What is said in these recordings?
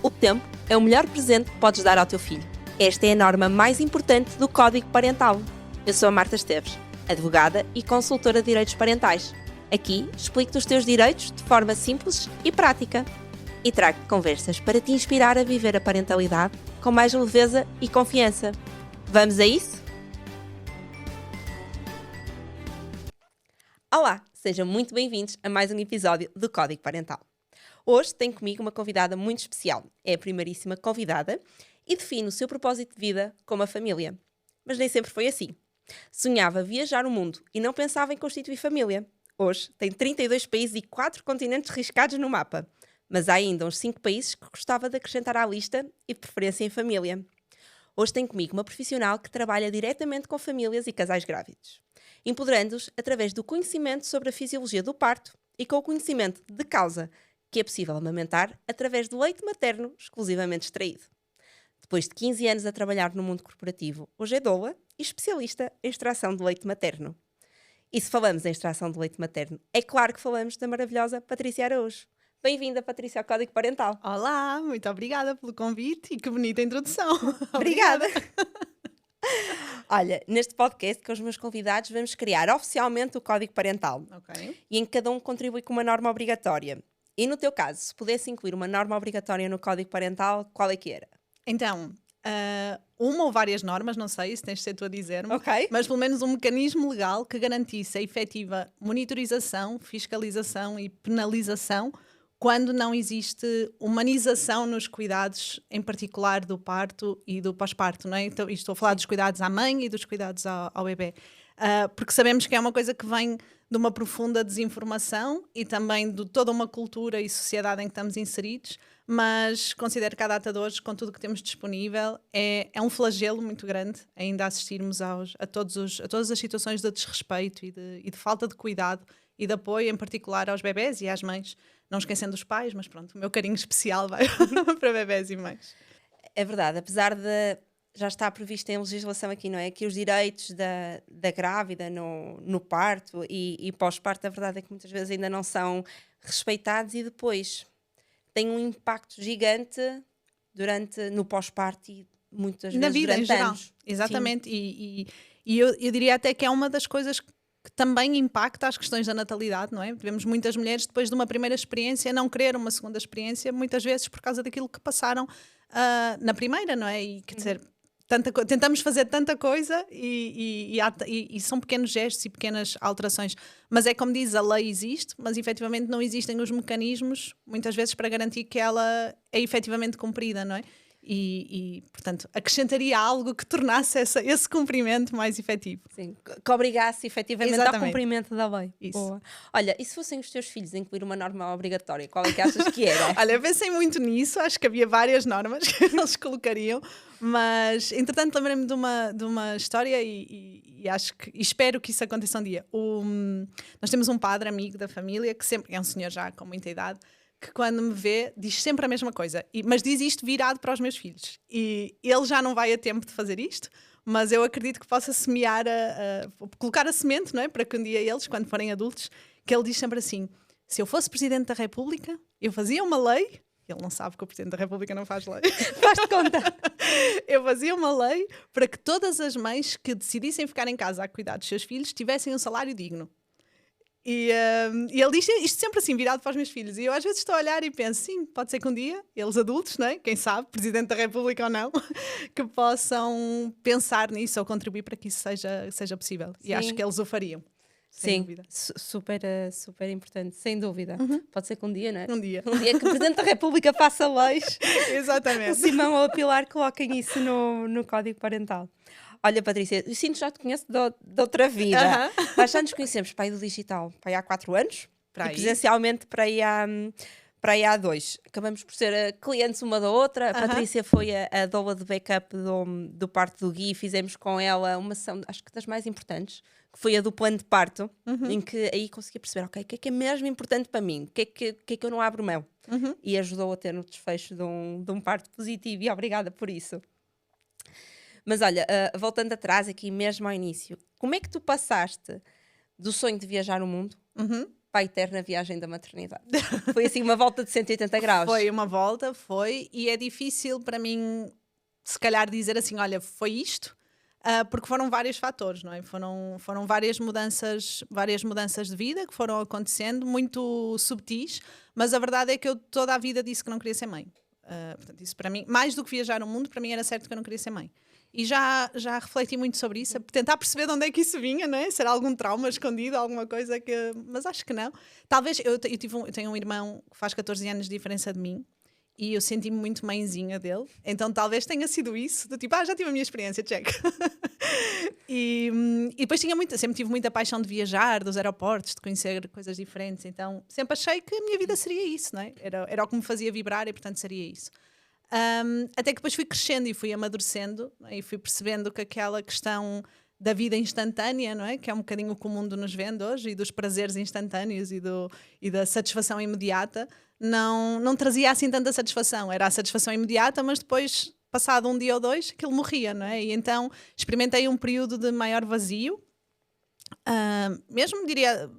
O tempo é o melhor presente que podes dar ao teu filho. Esta é a norma mais importante do Código Parental. Eu sou a Marta Esteves, advogada e consultora de direitos parentais. Aqui explico-te os teus direitos de forma simples e prática. E trago-te conversas para te inspirar a viver a parentalidade com mais leveza e confiança. Vamos a isso? Olá, sejam muito bem-vindos a mais um episódio do Código Parental. Hoje tenho comigo uma convidada muito especial. É a primeiríssima convidada e define o seu propósito de vida como a família. Mas nem sempre foi assim. Sonhava viajar o mundo e não pensava em constituir família. Hoje tem 32 países e 4 continentes riscados no mapa. Mas há ainda uns 5 países que gostava de acrescentar à lista e de preferência em família. Hoje tenho comigo uma profissional que trabalha diretamente com famílias e casais grávidos, empoderando-os através do conhecimento sobre a fisiologia do parto e com o conhecimento de causa que é possível amamentar através do leite materno exclusivamente extraído. Depois de 15 anos a trabalhar no mundo corporativo, hoje é doula e especialista em extração de leite materno. E se falamos em extração de leite materno, é claro que falamos da maravilhosa Patrícia Araújo. Bem-vinda, Patrícia, ao Código Parental. Olá, muito obrigada pelo convite e que bonita introdução. Obrigada. Olha, neste podcast com os meus convidados vamos criar oficialmente o Código Parental. Ok. E em que cada um contribui com uma norma obrigatória. E no teu caso, se pudesse incluir uma norma obrigatória no Código Parental, qual é que era? Então, uma ou várias normas, não sei se tens de ser tu a dizer-me, Ok. mas pelo menos um mecanismo legal que garantisse a efetiva monitorização, fiscalização e penalização quando não existe humanização nos cuidados, em particular do parto e do pós-parto, não é? Então, estou a falar dos cuidados à mãe e dos cuidados ao bebê. Porque sabemos que é uma coisa que vem de uma profunda desinformação e também de toda uma cultura e sociedade em que estamos inseridos, mas considero que à data de hoje, com tudo o que temos disponível, é um flagelo muito grande ainda assistirmos a todas as situações de desrespeito e de falta de cuidado e de apoio, em particular aos bebés e às mães, não esquecendo os pais, mas pronto, o meu carinho especial vai para bebés e mães. É verdade, apesar de já estar previsto em legislação aqui, não é? Que os direitos da grávida no parto e pós-parto, a verdade é que muitas vezes ainda não são respeitados e depois tem um impacto gigante no pós-parto e muitas Na vezes vida, durante em geral. anos. Exatamente. E eu diria até que é uma das coisas que também impacta as questões da natalidade, não é? Vemos muitas mulheres, depois de uma primeira experiência, não querer uma segunda experiência, muitas vezes por causa daquilo que passaram na primeira, não é? E quer dizer, tentamos fazer tanta coisa e são pequenos gestos e pequenas alterações. Mas é como diz, a lei existe, mas efetivamente não existem os mecanismos, muitas vezes, para garantir que ela é efetivamente cumprida, não é? E portanto, acrescentaria algo que tornasse esse cumprimento mais efetivo. Sim, que obrigasse efetivamente ao Exatamente. cumprimento da lei. Isso. Boa. Olha, e se fossem os teus filhos a incluir uma norma obrigatória, qual é que achas que era? Olha, eu pensei muito nisso, acho que havia várias normas que eles colocariam, mas entretanto lembrei-me de uma história e acho que e espero que isso aconteça um dia. Nós temos um padre amigo da família que sempre é um senhor já com muita idade, que quando me vê diz sempre a mesma coisa, mas diz isto virado para os meus filhos. E ele já não vai a tempo de fazer isto, mas eu acredito que possa semear, colocar a semente, não é? Para que um dia eles, quando forem adultos, que ele diz sempre assim: se eu fosse Presidente da República, eu fazia uma lei. Ele não sabe que o Presidente da República não faz lei. Faz-te conta. Eu fazia uma lei para que todas as mães que decidissem ficar em casa a cuidar dos seus filhos tivessem um salário digno. E ele diz isto sempre assim, virado para os meus filhos. E eu às vezes estou a olhar e penso, sim, pode ser que um dia, eles adultos, não é? Quem sabe, Presidente da República ou não, que possam pensar nisso ou contribuir para que isso seja possível. Sim. E acho que eles o fariam. Sim, super importante, sem dúvida. Pode ser que um dia, não é? Um dia. Um dia que o Presidente da República faça leis. O Exatamente. Simão ou a Pilar coloquem isso no Código Parental. Olha, Patrícia, eu sinto que já te conheço de outra vida. Nós já nos conhecemos para aí do digital, para aí há 4 anos. Para e aí. presencialmente para aí há 2. Acabamos por ser clientes uma da outra. A Patrícia foi a doula de backup do parto do Gui. Fizemos com ela uma sessão, acho que das mais importantes, que foi a do plano de parto, em que aí consegui perceber, ok, o que é mesmo importante para mim? O que é que eu não abro mão? E ajudou a ter no desfecho de um parto positivo, e obrigada por isso. Mas olha, voltando atrás aqui mesmo ao início, como é que tu passaste do sonho de viajar o mundo para a eterna viagem da maternidade? Foi assim uma volta de 180 graus? Foi uma volta, e é difícil para mim, se calhar, dizer assim, olha, foi isto, porque foram vários fatores, não é? Foram várias mudanças de vida que foram acontecendo, muito subtis, mas a verdade é que eu toda a vida disse que não queria ser mãe. Portanto, isso para mim, mais do que viajar o mundo, para mim era certo que eu não queria ser mãe. E já refleti muito sobre isso, a tentar perceber de onde é que isso vinha, não é? Será algum trauma escondido, alguma coisa que... Mas acho que não. Talvez, eu tenho um irmão que faz 14 anos de diferença de mim, e eu senti-me muito mãezinha dele, então talvez tenha sido isso, do tipo, já tive a minha experiência, check. E depois sempre tive muita paixão de viajar, dos aeroportos, de conhecer coisas diferentes, então sempre achei que a minha vida seria isso, não é? Era o que me fazia vibrar e portanto seria isso. Até que depois fui crescendo e fui amadurecendo, não é? E fui percebendo que aquela questão da vida instantânea, não é? Que é um bocadinho o que o mundo nos vende hoje, e dos prazeres instantâneos e da satisfação imediata, não trazia assim tanta satisfação. Era a satisfação imediata, mas depois, passado um dia ou dois, aquilo morria, não é? E então experimentei um período de maior vazio, mesmo diria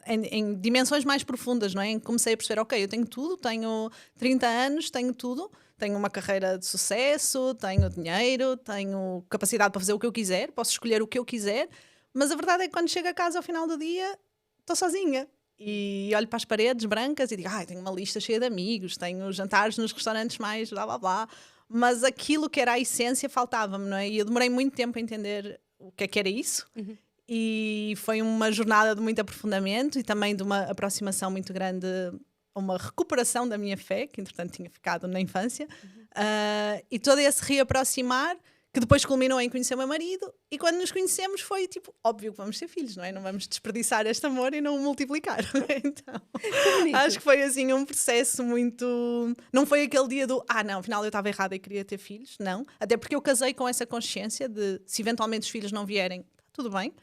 em dimensões mais profundas, não é? Em que comecei a perceber, ok, eu tenho tudo, tenho 30 anos, tenho tudo, tenho uma carreira de sucesso, tenho dinheiro, tenho capacidade para fazer o que eu quiser, posso escolher o que eu quiser, mas a verdade é que quando chego a casa ao final do dia, estou sozinha. E olho para as paredes brancas e digo, tenho uma lista cheia de amigos, tenho jantares nos restaurantes mais blá blá blá, mas aquilo que era a essência faltava-me, não é? E eu demorei muito tempo a entender o que era isso. E foi uma jornada de muito aprofundamento e também de uma aproximação muito grande, uma recuperação da minha fé, que entretanto tinha ficado na infância, e todo esse reaproximar, que depois culminou em conhecer o meu marido, e quando nos conhecemos foi tipo, óbvio que vamos ter filhos, não é? Não vamos desperdiçar este amor e não o multiplicar. Então, acho que foi assim um processo muito... Não foi aquele dia do, não, afinal eu estava errada e queria ter filhos, não. Até porque eu casei com essa consciência de, se eventualmente os filhos não vierem, tudo bem.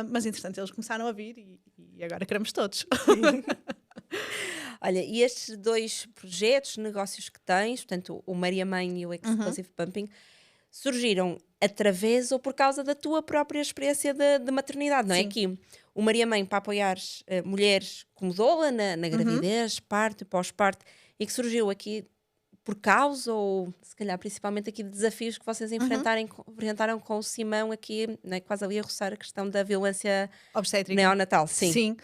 Mas entretanto eles começaram a vir e agora queremos todos. Olha, e estes dois projetos, negócios que tens, portanto o Maria Mãe e o Explosive Pumping, surgiram através ou por causa da tua própria experiência de maternidade, não é? Sim. Aqui o Maria Mãe para apoiar mulheres como Dola na gravidez, parto e pós-parto, e que surgiu aqui por causa, ou se calhar principalmente aqui de desafios que vocês enfrentaram com o Simão aqui, não é? Quase ali a roçar a questão da violência obstétrica neonatal. Sim.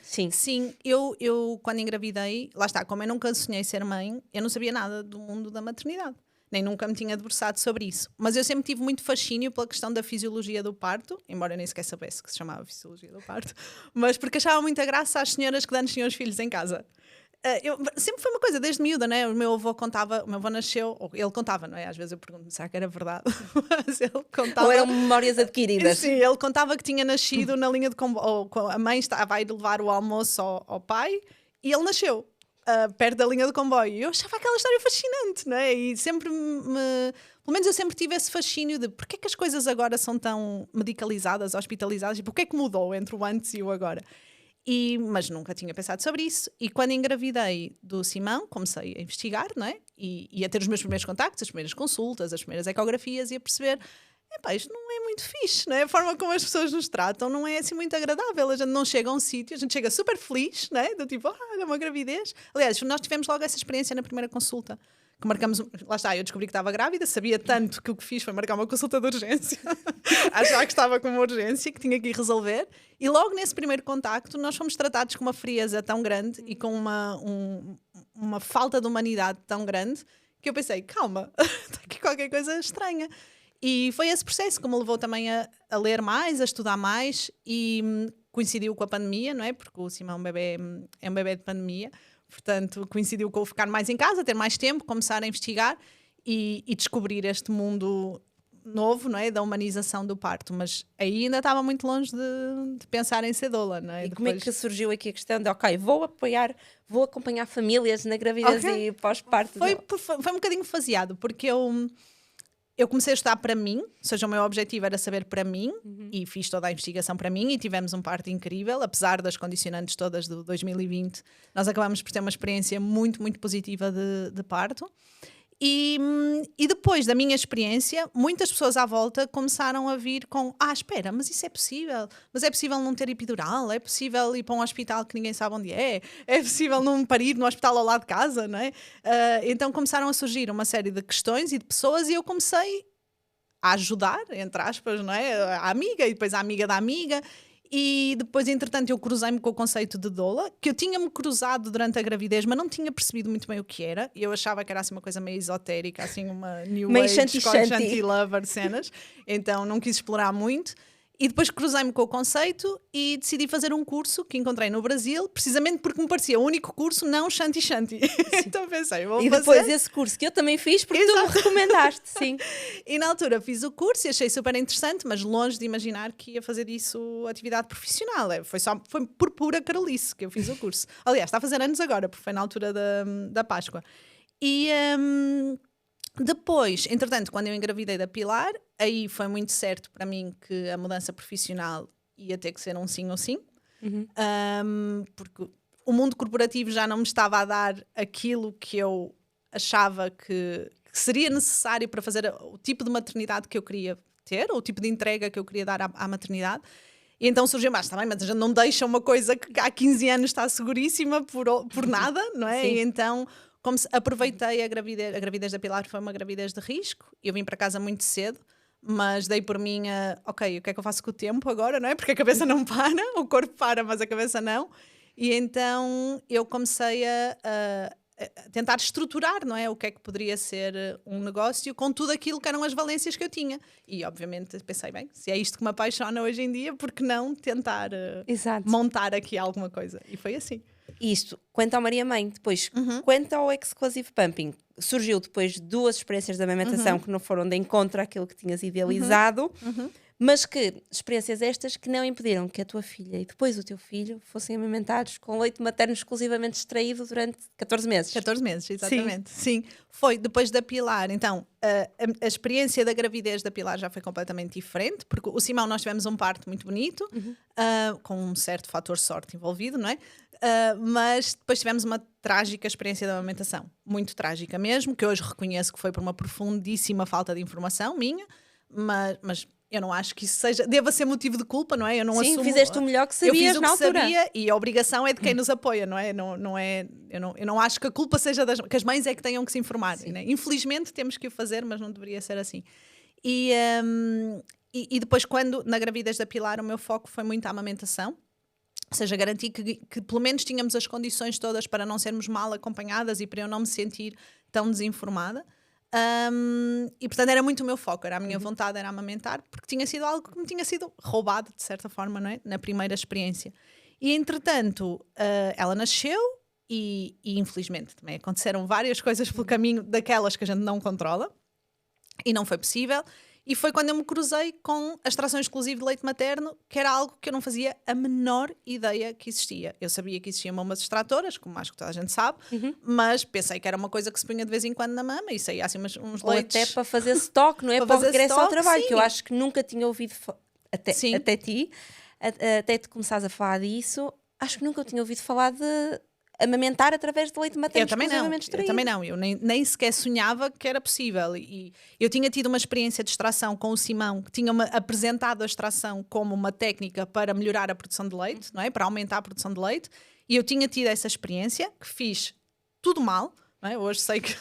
Eu quando engravidei, lá está, como eu nunca sonhei ser mãe, eu não sabia nada do mundo da maternidade, nem nunca me tinha debruçado sobre isso, mas eu sempre tive muito fascínio pela questão da fisiologia do parto, embora eu nem sequer soubesse que se chamava fisiologia do parto, mas porque achava muita graça às senhoras que antes tinham os filhos em casa. Sempre foi uma coisa, desde miúda, né? O meu avô nasceu, ou ele contava, não é? Às vezes eu pergunto, será que era verdade? Mas ele contava. Ou eram memórias adquiridas? Sim, ele contava que tinha nascido na linha de comboio, a mãe vai levar o almoço ao pai e ele nasceu perto da linha de comboio. E eu achava aquela história fascinante, não é? E sempre pelo menos eu sempre tive esse fascínio de porque é que as coisas agora são tão medicalizadas, hospitalizadas, e porque é que mudou entre o antes e o agora. Mas nunca tinha pensado sobre isso, e quando engravidei do Simão comecei a investigar, não é? E a ter os meus primeiros contactos, as primeiras consultas, as primeiras ecografias, e a perceber, isto não é muito fixe, não é? A forma como as pessoas nos tratam não é assim muito agradável, a gente não chega a um sítio, a gente chega super feliz, não é? Do tipo, olha, uma gravidez. Aliás, nós tivemos logo essa experiência na primeira consulta, que marcamos, lá está, eu descobri que estava grávida, sabia tanto que o que fiz foi marcar uma consulta de urgência, achava que estava com uma urgência, que tinha que ir resolver, e logo nesse primeiro contacto nós fomos tratados com uma frieza tão grande e com uma falta de humanidade tão grande, que eu pensei, calma, está aqui qualquer coisa estranha. E foi esse processo que me levou também a ler mais, a estudar mais, e coincidiu com a pandemia, não é? Porque o Simão é um bebê de pandemia. Portanto, coincidiu com eu ficar mais em casa, ter mais tempo, começar a investigar e descobrir este mundo novo, não é? Da humanização do parto. Mas aí ainda estava muito longe de pensar em ser doula, não é? E como é que surgiu aqui a questão de, vou acompanhar famílias na gravidez e pós-parto? Foi um bocadinho faseado, porque eu comecei a estudar para mim, ou seja, o meu objetivo era saber para mim, e fiz toda a investigação para mim, e tivemos um parto incrível, apesar das condicionantes todas do 2020, nós acabamos por ter uma experiência muito, muito positiva de parto, E depois da minha experiência, muitas pessoas à volta começaram a vir com espera, mas isso é possível? Mas é possível não ter epidural? É possível ir para um hospital que ninguém sabe onde é? É possível não parir no hospital ao lado de casa, não é? Então começaram a surgir uma série de questões e de pessoas e eu comecei a ajudar, entre aspas, não é? A amiga e depois a amiga da amiga. E depois, entretanto, eu cruzei-me com o conceito de doula, que eu tinha-me cruzado durante a gravidez, mas não tinha percebido muito bem o que era. Eu achava que era assim uma coisa meio esotérica, assim uma new meio age, shanty lover cenas. Então não quis explorar muito. E depois cruzei-me com o conceito e decidi fazer um curso que encontrei no Brasil, precisamente porque me parecia o único curso não shanty. Então pensei, vou e fazer. depois esse curso que eu também fiz porque tu me recomendaste, sim. E na altura fiz o curso e achei super interessante, mas longe de imaginar que ia fazer disso atividade profissional. Foi por pura carolice que eu fiz o curso. Aliás, está a fazer anos agora, porque foi na altura da Páscoa. E depois, entretanto, quando eu engravidei da Pilar, aí foi muito certo para mim que a mudança profissional ia ter que ser um sim ou sim. Porque o mundo corporativo já não me estava a dar aquilo que eu achava que seria necessário para fazer o tipo de maternidade que eu queria ter, ou o tipo de entrega que eu queria dar à maternidade. E então surgiu, mas também, mas a gente não deixa uma coisa que há 15 anos está seguríssima por nada, não é? Sim. E então aproveitei a gravidez da Pilar foi uma gravidez de risco. Eu vim para casa muito cedo, mas dei por mim ok, o que é que eu faço com o tempo agora, não é? Porque a cabeça não para, o corpo para, mas a cabeça não. E então eu comecei a tentar estruturar, não é? O que é que poderia ser um negócio com tudo aquilo que eram as valências que eu tinha. E obviamente pensei, bem, se é isto que me apaixona hoje em dia, por que não tentar montar aqui alguma coisa? E foi assim. Isto, quanto ao Maria Mãe, depois, quanto ao Exclusive Pumping, surgiu depois de 2 experiências de amamentação que não foram de encontro àquilo que tinhas idealizado, mas que experiências estas que não impediram que a tua filha e depois o teu filho fossem amamentados com leite materno exclusivamente extraído durante 14 meses. 14 meses, exatamente. Sim. Foi depois da Pilar. Então, a experiência da gravidez da Pilar já foi completamente diferente, porque o Simão nós tivemos um parto muito bonito, com um certo fator sorte envolvido, não é? Mas depois tivemos uma trágica experiência de amamentação, muito trágica mesmo, que hoje reconheço que foi por uma profundíssima falta de informação minha, mas eu não acho que isso deva ser motivo de culpa, não é? Eu não assumo, fizeste o melhor que sabias eu fiz o na que altura. sabia e a obrigação é de quem nos apoia, não é? Eu não acho que a culpa seja que as mães é que tenham que se informar. Né? Infelizmente temos que o fazer, mas não deveria ser assim. E depois, quando na gravidez da Pilar, o meu foco foi muito a amamentação. Ou seja, garantir que pelo menos tínhamos as condições todas para não sermos mal acompanhadas e para eu não me sentir tão desinformada. E portanto era muito o meu foco, era a minha vontade, era amamentar, porque tinha sido algo que me tinha sido roubado de certa forma, não é? Na primeira experiência. E entretanto ela nasceu e infelizmente também aconteceram várias coisas pelo caminho, daquelas que a gente não controla, e não foi possível. E foi quando eu me cruzei com a extração exclusiva de leite materno, que era algo que eu não fazia a menor ideia que existia. Eu sabia que existiam mamas extratoras, como acho que toda a gente sabe, mas pensei que era uma coisa que se punha de vez em quando na mama e saía assim uns Ou leites. até para fazer stock, não é? Para o regresso ao trabalho, que eu acho que nunca tinha ouvido, até tu começares a falar disso, acho que nunca tinha ouvido falar de amamentar através de leite materno exclusivamente extraído. Eu também não, eu nem sequer sonhava que era possível. E eu tinha tido uma experiência de extração com o Simão, que tinha-me apresentado a extração como uma técnica para melhorar a produção de leite, não é? Para aumentar a produção de leite, e eu tinha tido essa experiência, que fiz tudo mal, não é? Hoje sei que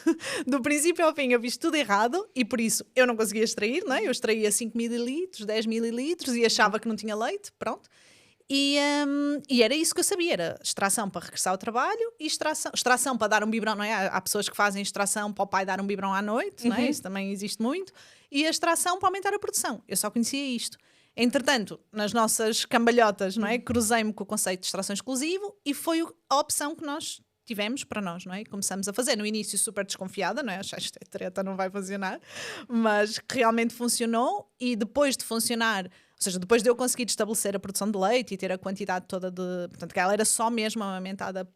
do princípio ao fim eu fiz tudo errado e por isso eu não conseguia extrair, não é? Eu extraía 5 ml, 10 ml e achava que não tinha leite, pronto. E era isso que eu sabia, era extração para regressar ao trabalho e extração para dar um biberão, não é? Há pessoas que fazem extração para o pai dar um biberão à noite, não é? Isso também existe muito. E a extração para aumentar a produção. Eu só conhecia isto. Entretanto, nas nossas cambalhotas, não é? Cruzei-me com o conceito de extração exclusivo e foi a opção que nós tivemos para nós, não é? Começamos a fazer. No início super desconfiada, não é? Achei esta treta não vai funcionar, mas que realmente funcionou e depois de funcionar, ou seja, depois de eu conseguir estabelecer a produção de leite e ter a quantidade toda de... Portanto, que ela era só mesmo amamentada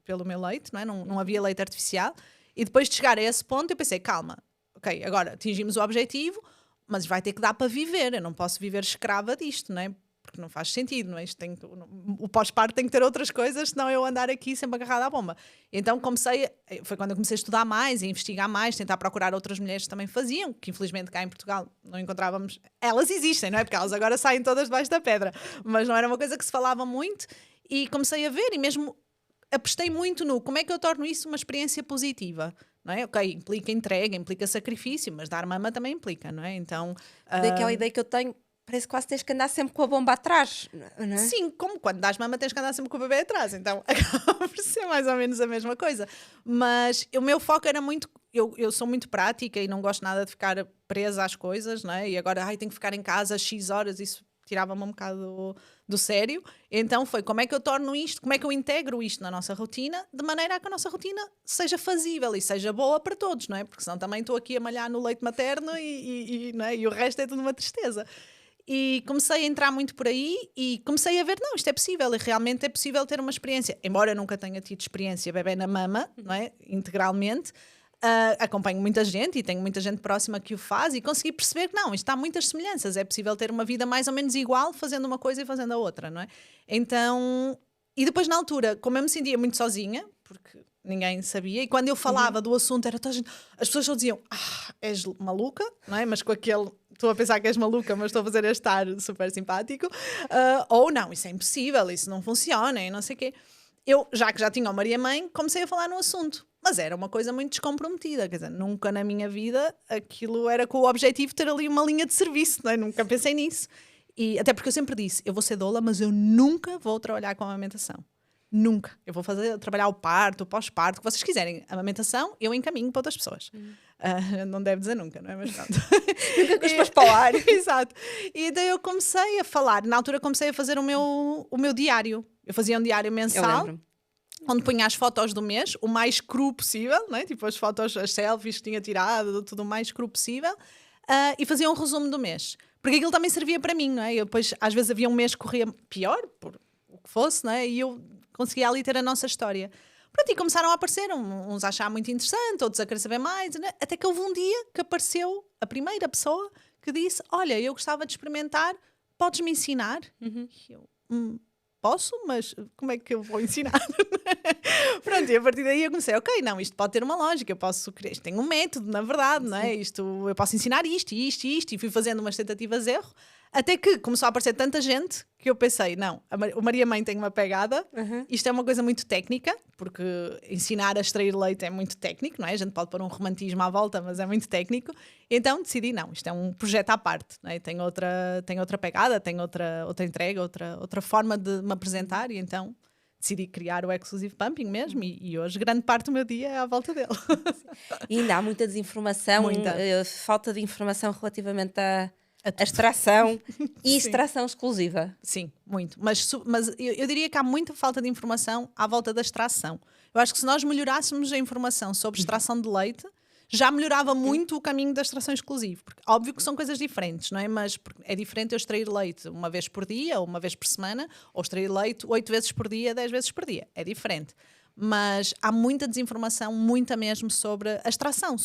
pelo meu leite, não é? Não havia leite artificial. E depois de chegar a esse ponto, eu pensei, calma, agora atingimos o objetivo, mas vai ter que dar para viver. Eu não posso viver escrava disto, não é? porque não faz sentido, não é? O pós-parto tem que ter outras coisas, senão eu andar aqui sempre agarrada à bomba. Então foi quando eu comecei a estudar mais, a investigar mais, tentar procurar outras mulheres que também faziam, que infelizmente cá em Portugal não encontrávamos. Elas existem, não é? Porque elas agora saem todas debaixo da pedra, mas não era uma coisa que se falava muito, e comecei a ver, e mesmo apostei muito no como é que eu torno isso uma experiência positiva. Não é? Ok, implica entrega, implica sacrifício, mas dar mama também implica, não é? Então, daquela ideia que eu tenho, parece que quase tens que andar sempre com a bomba atrás, não é? sim, como quando dás mama tens que andar sempre com o bebê atrás, então acaba por ser mais ou menos a mesma coisa. Mas o meu foco era muito, eu sou muito prática e não gosto nada de ficar presa às coisas, não é? E agora, tenho que ficar em casa X horas, isso tirava-me um bocado do sério. Então foi, como é que eu torno isto, como é que eu integro isto na nossa rotina, de maneira a que a nossa rotina seja fazível e seja boa para todos, não é? Porque senão também estou aqui a malhar no leite materno não é? E o resto é tudo uma tristeza. E comecei a entrar muito por aí e comecei a ver, não, isto é possível, e realmente é possível ter uma experiência. Embora eu nunca tenha tido experiência bebé na mama, não é? Integralmente, acompanho muita gente e tenho muita gente próxima que o faz e consegui perceber que não, isto há muitas semelhanças, é possível ter uma vida mais ou menos igual fazendo uma coisa e fazendo a outra, não é? Então, e depois na altura, como eu me sentia muito sozinha, porque ninguém sabia, e quando eu falava do assunto, era toda a gente, as pessoas só diziam, és maluca, não é? Mas com aquele, estou a pensar que és maluca, mas estou a fazer este ar super simpático, ou não, isso é impossível, isso não funciona, e não sei o quê. Eu, já que já tinha o Maria Mãe, comecei a falar no assunto. Mas era uma coisa muito descomprometida, quer dizer, nunca na minha vida aquilo era com o objetivo de ter ali uma linha de serviço, não é? Nunca pensei nisso. E até porque eu sempre disse, eu vou ser doula, mas eu nunca vou trabalhar com a amamentação. Nunca. Eu vou trabalhar o parto, o pós-parto, o que vocês quiserem. A amamentação, eu encaminho para outras pessoas. Não deve dizer nunca, não é? Mas pronto. Nunca cuspes para o ar. Exato. E daí eu comecei a falar. Na altura comecei a fazer o meu diário. Eu fazia um diário mensal, onde punha as fotos do mês, o mais cru possível, né? Tipo as fotos, as selfies que tinha tirado, tudo o mais cru possível, e fazia um resumo do mês. Porque aquilo também servia para mim, não é? Eu depois, às vezes havia um mês que corria pior, por o que fosse, não é? E eu conseguia ali ter a nossa história. Pronto, e começaram a aparecer, uns a achar muito interessante, outros a querer saber mais, né? Até que houve um dia que apareceu a primeira pessoa que disse, olha, eu gostava de experimentar, podes-me ensinar? E eu, posso, mas como é que eu vou ensinar? Pronto, e a partir daí eu comecei, ok, não, isto pode ter uma lógica, eu posso criar, isto tem um método, na verdade, não é? Eu posso ensinar isto, e fui fazendo umas tentativas de erro, até que começou a aparecer tanta gente que eu pensei, não, o Maria Mãe tem uma pegada, isto é uma coisa muito técnica, porque ensinar a extrair leite é muito técnico, não é? A gente pode pôr um romantismo à volta, mas é muito técnico. Então decidi, não, isto é um projeto à parte, não é? Tem outra pegada, tem outra entrega, outra forma de me apresentar, e então decidi criar o Exclusive Pumping mesmo, e hoje grande parte do meu dia é à volta dele. E ainda há muita desinformação, falta de informação relativamente à extração e extração exclusiva. Sim, muito. Mas eu diria que há muita falta de informação à volta da extração. Eu acho que se nós melhorássemos a informação sobre extração de leite, já melhorava muito o caminho da extração exclusiva. Porque óbvio que são coisas diferentes, não é? Mas é diferente eu extrair leite uma vez por dia, ou uma vez por semana, ou extrair leite 8 vezes por dia, 10 vezes por dia. É diferente. Mas há muita desinformação, muita mesmo, sobre a extração.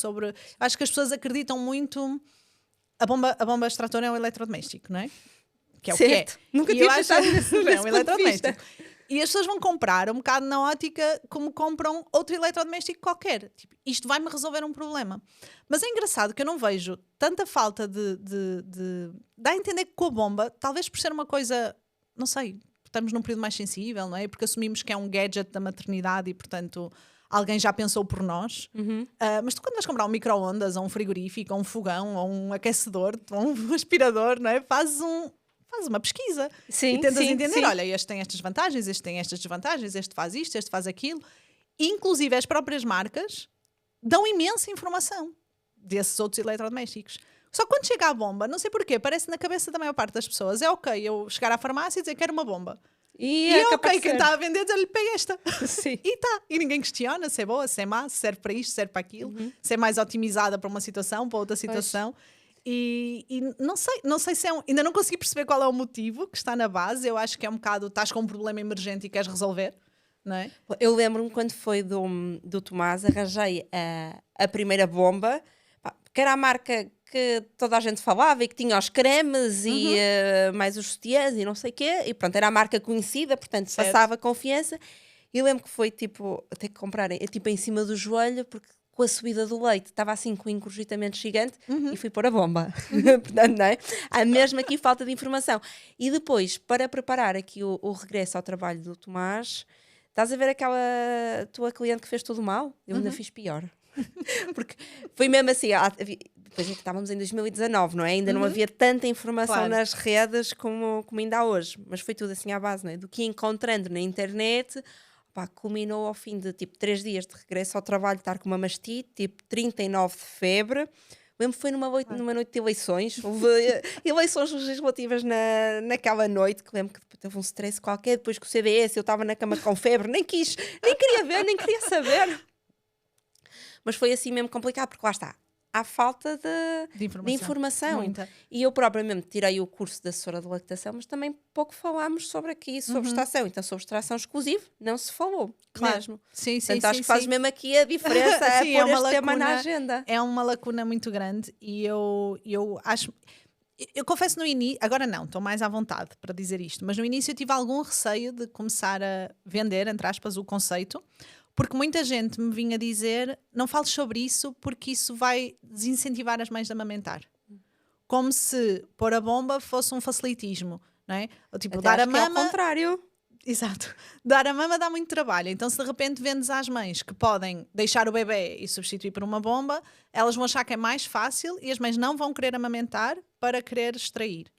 Acho que as pessoas acreditam muito... A bomba extratora é um eletrodoméstico, não é? Que é o que é. Nunca tinha pensado nesse é um eletrodoméstico. E as pessoas vão comprar um bocado na ótica como compram outro eletrodoméstico qualquer. Tipo, isto vai-me resolver um problema. Mas é engraçado que eu não vejo tanta falta de dar a entender que com a bomba, talvez por ser uma coisa, não sei, estamos num período mais sensível, não é? Porque assumimos que é um gadget da maternidade e, portanto... Alguém já pensou por nós, mas tu quando vais comprar um micro-ondas, ou um frigorífico, ou um fogão, ou um aquecedor, ou um aspirador, não é? Fazes uma pesquisa e tentas entender, olha, este tem estas vantagens, este tem estas desvantagens, este faz isto, este faz aquilo. E, inclusive as próprias marcas dão imensa informação desses outros eletrodomésticos. Só que quando chega a bomba, não sei porquê, parece na cabeça da maior parte das pessoas, é ok eu chegar à farmácia e dizer que quero uma bomba. E é ok, quem está a vender diz-lhe, pega esta. Sim. E ninguém questiona se é boa, se é má, se serve para isto, se serve para aquilo, se é mais otimizada para uma situação, para outra situação. E não sei se ainda não consegui perceber qual é o motivo que está na base. Eu acho que é um bocado, estás com um problema emergente e queres resolver, não é? Eu lembro-me quando foi do Tomás, arranjei a primeira bomba, que era a marca que toda a gente falava e que tinha os cremes e mais os sutiãs e não sei o quê. E pronto, era a marca conhecida, portanto Certo. passava confiança. E lembro que foi tipo, ter que comprar tipo em cima do joelho, porque com a subida do leite estava assim com um engurgitamento gigante e fui pôr a bomba. Portanto, não é? Há mesmo aqui falta de informação. E depois, para preparar aqui o regresso ao trabalho do Tomás, estás a ver aquela tua cliente que fez tudo mal? Eu ainda fiz pior. Porque foi mesmo assim, depois estávamos em 2019, não é? Ainda não havia tanta informação Claro. nas redes como ainda há hoje. Mas foi tudo assim à base, não é? Do que ia encontrando na internet, pá, culminou ao fim de tipo 3 dias de regresso ao trabalho, estar com uma mastite, tipo 39 de febre. Lembro que foi numa noite de eleições, houve eleições legislativas naquela noite, que lembro que depois teve um stress qualquer, depois que o CDS, eu estava na cama com febre, nem queria ver, nem queria saber. Mas foi assim mesmo complicado, porque lá está, há falta de informação. Muita. E eu própria mesmo tirei o curso de assessora de lactação, mas também pouco falámos sobre aqui, sobre extração. Então, sobre extração exclusiva, não se falou mesmo. Sim, sim, Portanto, sim, acho que faz sim. mesmo aqui a diferença a Sim, pôr este tema na agenda. É uma lacuna muito grande e eu acho... Eu confesso no início, agora não, estou mais à vontade para dizer isto, mas no início eu tive algum receio de começar a vender, entre aspas, o conceito, porque muita gente me vinha dizer não fales sobre isso porque isso vai desincentivar as mães de amamentar. Como se pôr a bomba fosse um facilitismo, não é? Ou, tipo, Até dar a acho que é ao mama... contrário. Exato. Dar a mama dá muito trabalho. Então, se de repente vendes às mães que podem deixar o bebê e substituir por uma bomba, elas vão achar que é mais fácil e as mães não vão querer amamentar para querer extrair.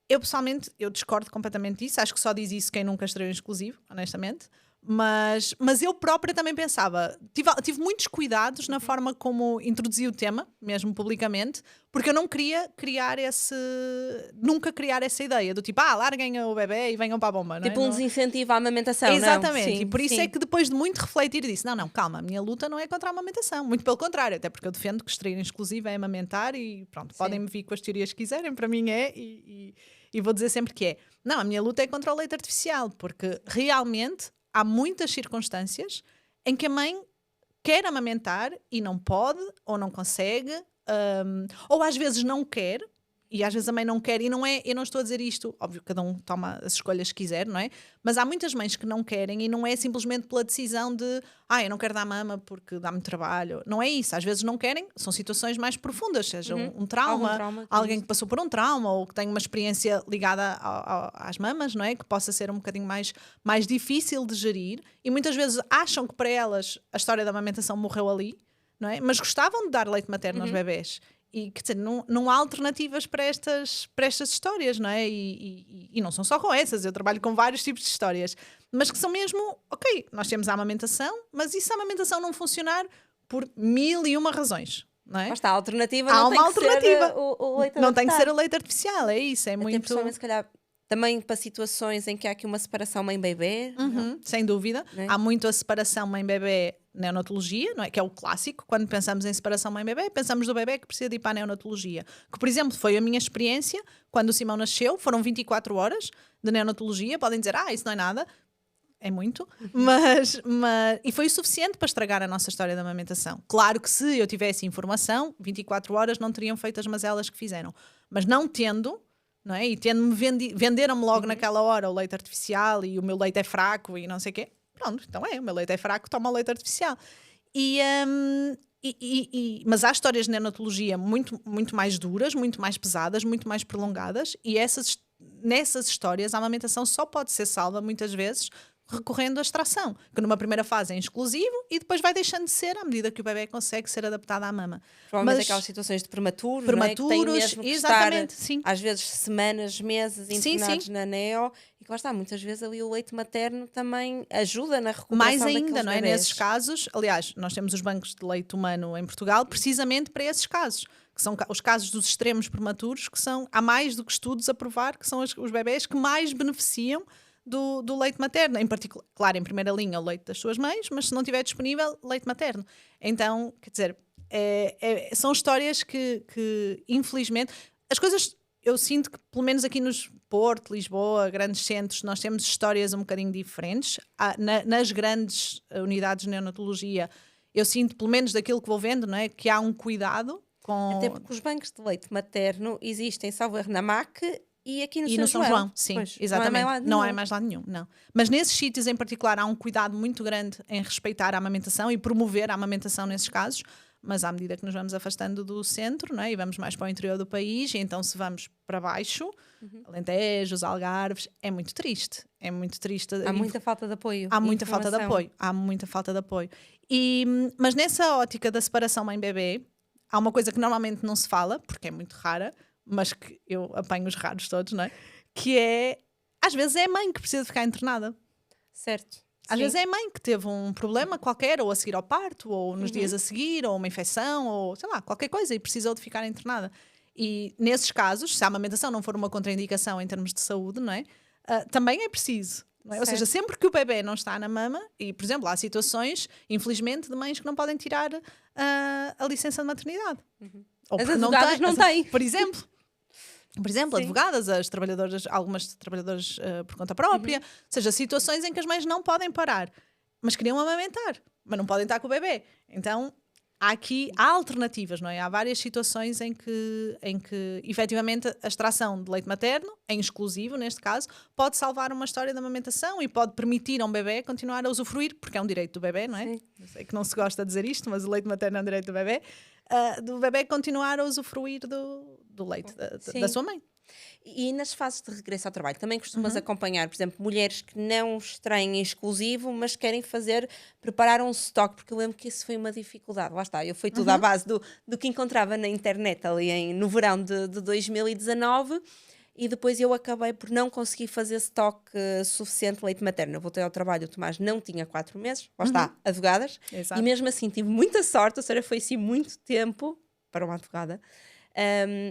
Eu, pessoalmente, eu discordo completamente disso. Acho que só diz isso quem nunca extraiu em exclusivo, honestamente. Mas eu própria também pensava, tive muitos cuidados na forma como introduzi o tema, mesmo publicamente, porque eu não queria nunca criar essa ideia do tipo, larguem o bebê e venham para a bomba, não é? Tipo um desincentivo à amamentação, Exatamente, não? Sim, e por isso sim. é que depois de muito refletir disse, não, calma, a minha luta não é contra a amamentação, muito pelo contrário, até porque eu defendo que extrair em exclusivo é amamentar e pronto, podem-me vir com as teorias que quiserem, para mim é, e vou dizer sempre que é. Não, a minha luta é contra o leite artificial, porque realmente há muitas circunstâncias em que a mãe quer amamentar e não pode ou não consegue, ou às vezes não quer, e às vezes a mãe não quer, e não é, eu não estou a dizer isto, óbvio, cada um toma as escolhas que quiser, não é? Mas há muitas mães que não querem e não é simplesmente pela decisão de eu não quero dar mama porque dá-me trabalho. Não é isso, às vezes não querem, são situações mais profundas, seja um trauma, alguém que passou por um trauma ou que tem uma experiência ligada às mamas, não é? Que possa ser um bocadinho mais difícil de gerir e muitas vezes acham que para elas a história da amamentação morreu ali, não é? Mas gostavam de dar leite materno aos bebés. E, quer dizer, não há alternativas para estas histórias, não é? E não são só com essas, eu trabalho com vários tipos de histórias, mas que são mesmo, ok, nós temos a amamentação, mas e se a amamentação não funcionar por 1001 razões, não é? Mas está, a alternativa Há não uma tem alternativa. que ser o leite não tem que ser adaptado. o leite artificial, é isso, é Até muito... principalmente, se calhar, também para situações em que há aqui uma separação mãe-bebê. Sem dúvida. Não é? Há muito a separação mãe-bebê neonatologia, não é? Que é o clássico. Quando pensamos em separação mãe-bebê, pensamos do bebê que precisa de ir para a neonatologia. Que, por exemplo, foi a minha experiência quando o Simão nasceu. Foram 24 horas de neonatologia. Podem dizer, isso não é nada. É muito. E foi o suficiente para estragar a nossa história da amamentação. Claro que se eu tivesse informação, 24 horas não teriam feito as mazelas que fizeram. Mas não tendo... Não é? E tendo-me venderam-me logo naquela hora o leite artificial e o meu leite é fraco e não sei o quê. Pronto, então o meu leite é fraco, toma o leite artificial. Mas há histórias de neonatologia muito, muito mais duras, muito mais pesadas, muito mais prolongadas e nessas histórias a amamentação só pode ser salva muitas vezes recorrendo à extração, que numa primeira fase é exclusivo e depois vai deixando de ser à medida que o bebê consegue ser adaptado à mama. Provavelmente aquelas situações de prematuros, não é? Que têm mesmo que exatamente, estar, sim. às vezes meses internados na neo, e que lá está, muitas vezes ali o leite materno também ajuda na recuperação mais ainda, daqueles não é? bebés. Nesses casos, aliás, nós temos os bancos de leite humano em Portugal precisamente para esses casos, que são os casos dos extremos prematuros, que são, há mais do que estudos a provar que são os bebés que mais beneficiam do leite materno, em particular, claro, em primeira linha o leite das suas mães, mas se não estiver disponível, leite materno. Então, quer dizer, são histórias que infelizmente, as coisas, eu sinto que pelo menos aqui nos Porto, Lisboa, grandes centros, nós temos histórias um bocadinho diferentes. Nas grandes unidades de neonatologia, eu sinto, pelo menos daquilo que vou vendo, não é, que há um cuidado Até porque os bancos de leite materno existem, salvo erro, na MAC e aqui no São João. Sim, pois, exatamente. Não é mais lado nenhum, não. Mas nesses sítios em particular há um cuidado muito grande em respeitar a amamentação e promover a amamentação nesses casos, mas à medida que nos vamos afastando do centro, não é? E vamos mais para o interior do país, e então se vamos para baixo, Alentejo, os Algarves, é muito triste. É muito triste. Há muita falta de apoio. Há muita falta de apoio. Há muita falta de apoio. Mas nessa ótica da separação mãe-bebê, há uma coisa que normalmente não se fala, porque é muito rara, mas que eu apanho os raros todos, não é? Que é, às vezes é a mãe que precisa ficar internada. Certo. Às vezes é a mãe que teve um problema qualquer, ou a seguir ao parto, ou nos dias a seguir, ou uma infecção, ou sei lá, qualquer coisa, e precisou de ficar internada. E nesses casos, se a amamentação não for uma contraindicação em termos de saúde, não é? Também é preciso. Não é? Ou seja, sempre que o bebê não está na mama, e por exemplo, há situações, infelizmente, de mães que não podem tirar a licença de maternidade. Ou as advogadas não têm. Por exemplo, advogadas, algumas trabalhadoras por conta própria, ou seja, situações em que as mães não podem parar, mas queriam amamentar, mas não podem estar com o bebê. Então, há alternativas, não é? Há várias situações em que efetivamente a extração de leite materno, em exclusivo neste caso, pode salvar uma história de amamentação e pode permitir a um bebê continuar a usufruir, porque é um direito do bebê, não é? Sim. Eu sei que não se gosta de dizer isto, mas o leite materno é um direito do bebê continuar a usufruir do leite da sua mãe. E nas fases de regresso ao trabalho, também costumas acompanhar, por exemplo, mulheres que não extraem em exclusivo, mas querem preparar um estoque, porque eu lembro que isso foi uma dificuldade. Lá está, foi tudo à base do que encontrava na internet ali no verão de 2019, e depois eu acabei por não conseguir fazer estoque suficiente de leite materno. Eu voltei ao trabalho, o Tomás não tinha 4 meses, lá está, advogadas, Exato. e mesmo assim tive muita sorte, ou seja, foi assim muito tempo para uma advogada.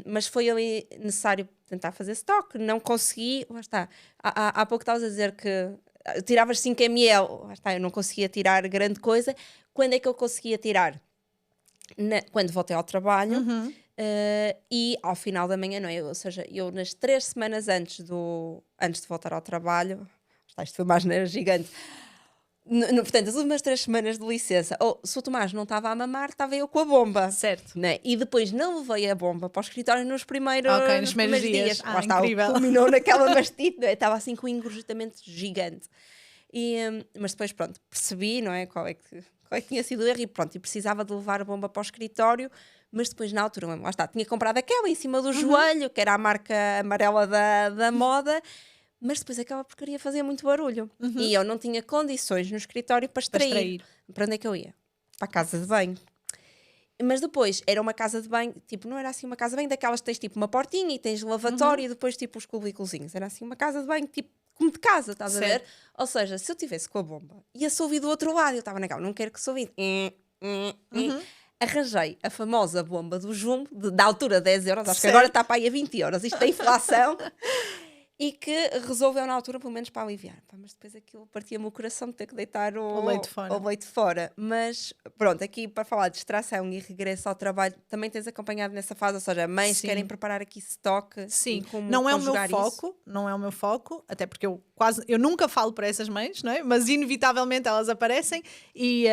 Mas foi ali necessário tentar fazer estoque, não consegui, lá está, há pouco estavas a dizer que tiravas 5 ml, lá está, eu não conseguia tirar grande coisa. Quando é que eu conseguia tirar? Quando voltei ao trabalho, e ao final da manhã, não é? Ou seja, eu nas 3 semanas antes de voltar ao trabalho, isto foi uma asneira gigante. Portanto, as últimas 3 semanas de licença, se o Tomás não estava a mamar, estava eu com a bomba. Certo. Né? E depois não levei a bomba para o escritório nos primeiros dias. Lá está, culminou naquela mastite, é? Estava assim com um engurgitamento gigante. Mas depois, pronto, percebi, não é? Qual é que tinha sido o erro, e pronto, e precisava de levar a bomba para o escritório, mas depois na altura, lá está, tinha comprado aquela em cima do joelho, que era a marca amarela da moda. Mas depois aquela porcaria fazia muito barulho. E eu não tinha condições no escritório para extrair. Para onde é que eu ia? Para a casa de banho. Mas depois era uma casa de banho, tipo, não era assim uma casa de banho daquelas que tens tipo uma portinha e tens lavatório e depois tipo os cubículozinhos. Era assim uma casa de banho, tipo, como de casa, estás a ver? Ou seja, se eu tivesse com a bomba, ia-se ouvir do outro lado. Eu estava naquela, não quero que se ouvisse. Arranjei a famosa bomba do Jumbo, da altura 10 euros, acho que agora está para aí a 20 euros. Isto é inflação. E que resolveu na altura, pelo menos para aliviar. Mas depois aquilo partia-me o coração de ter que deitar o leite fora. Mas pronto, aqui para falar de extração e regresso ao trabalho, também tens acompanhado nessa fase, ou seja, mães querem preparar aqui estoque. Sim, não é o meu foco, até porque eu nunca falo para essas mães, não é? Mas inevitavelmente elas aparecem e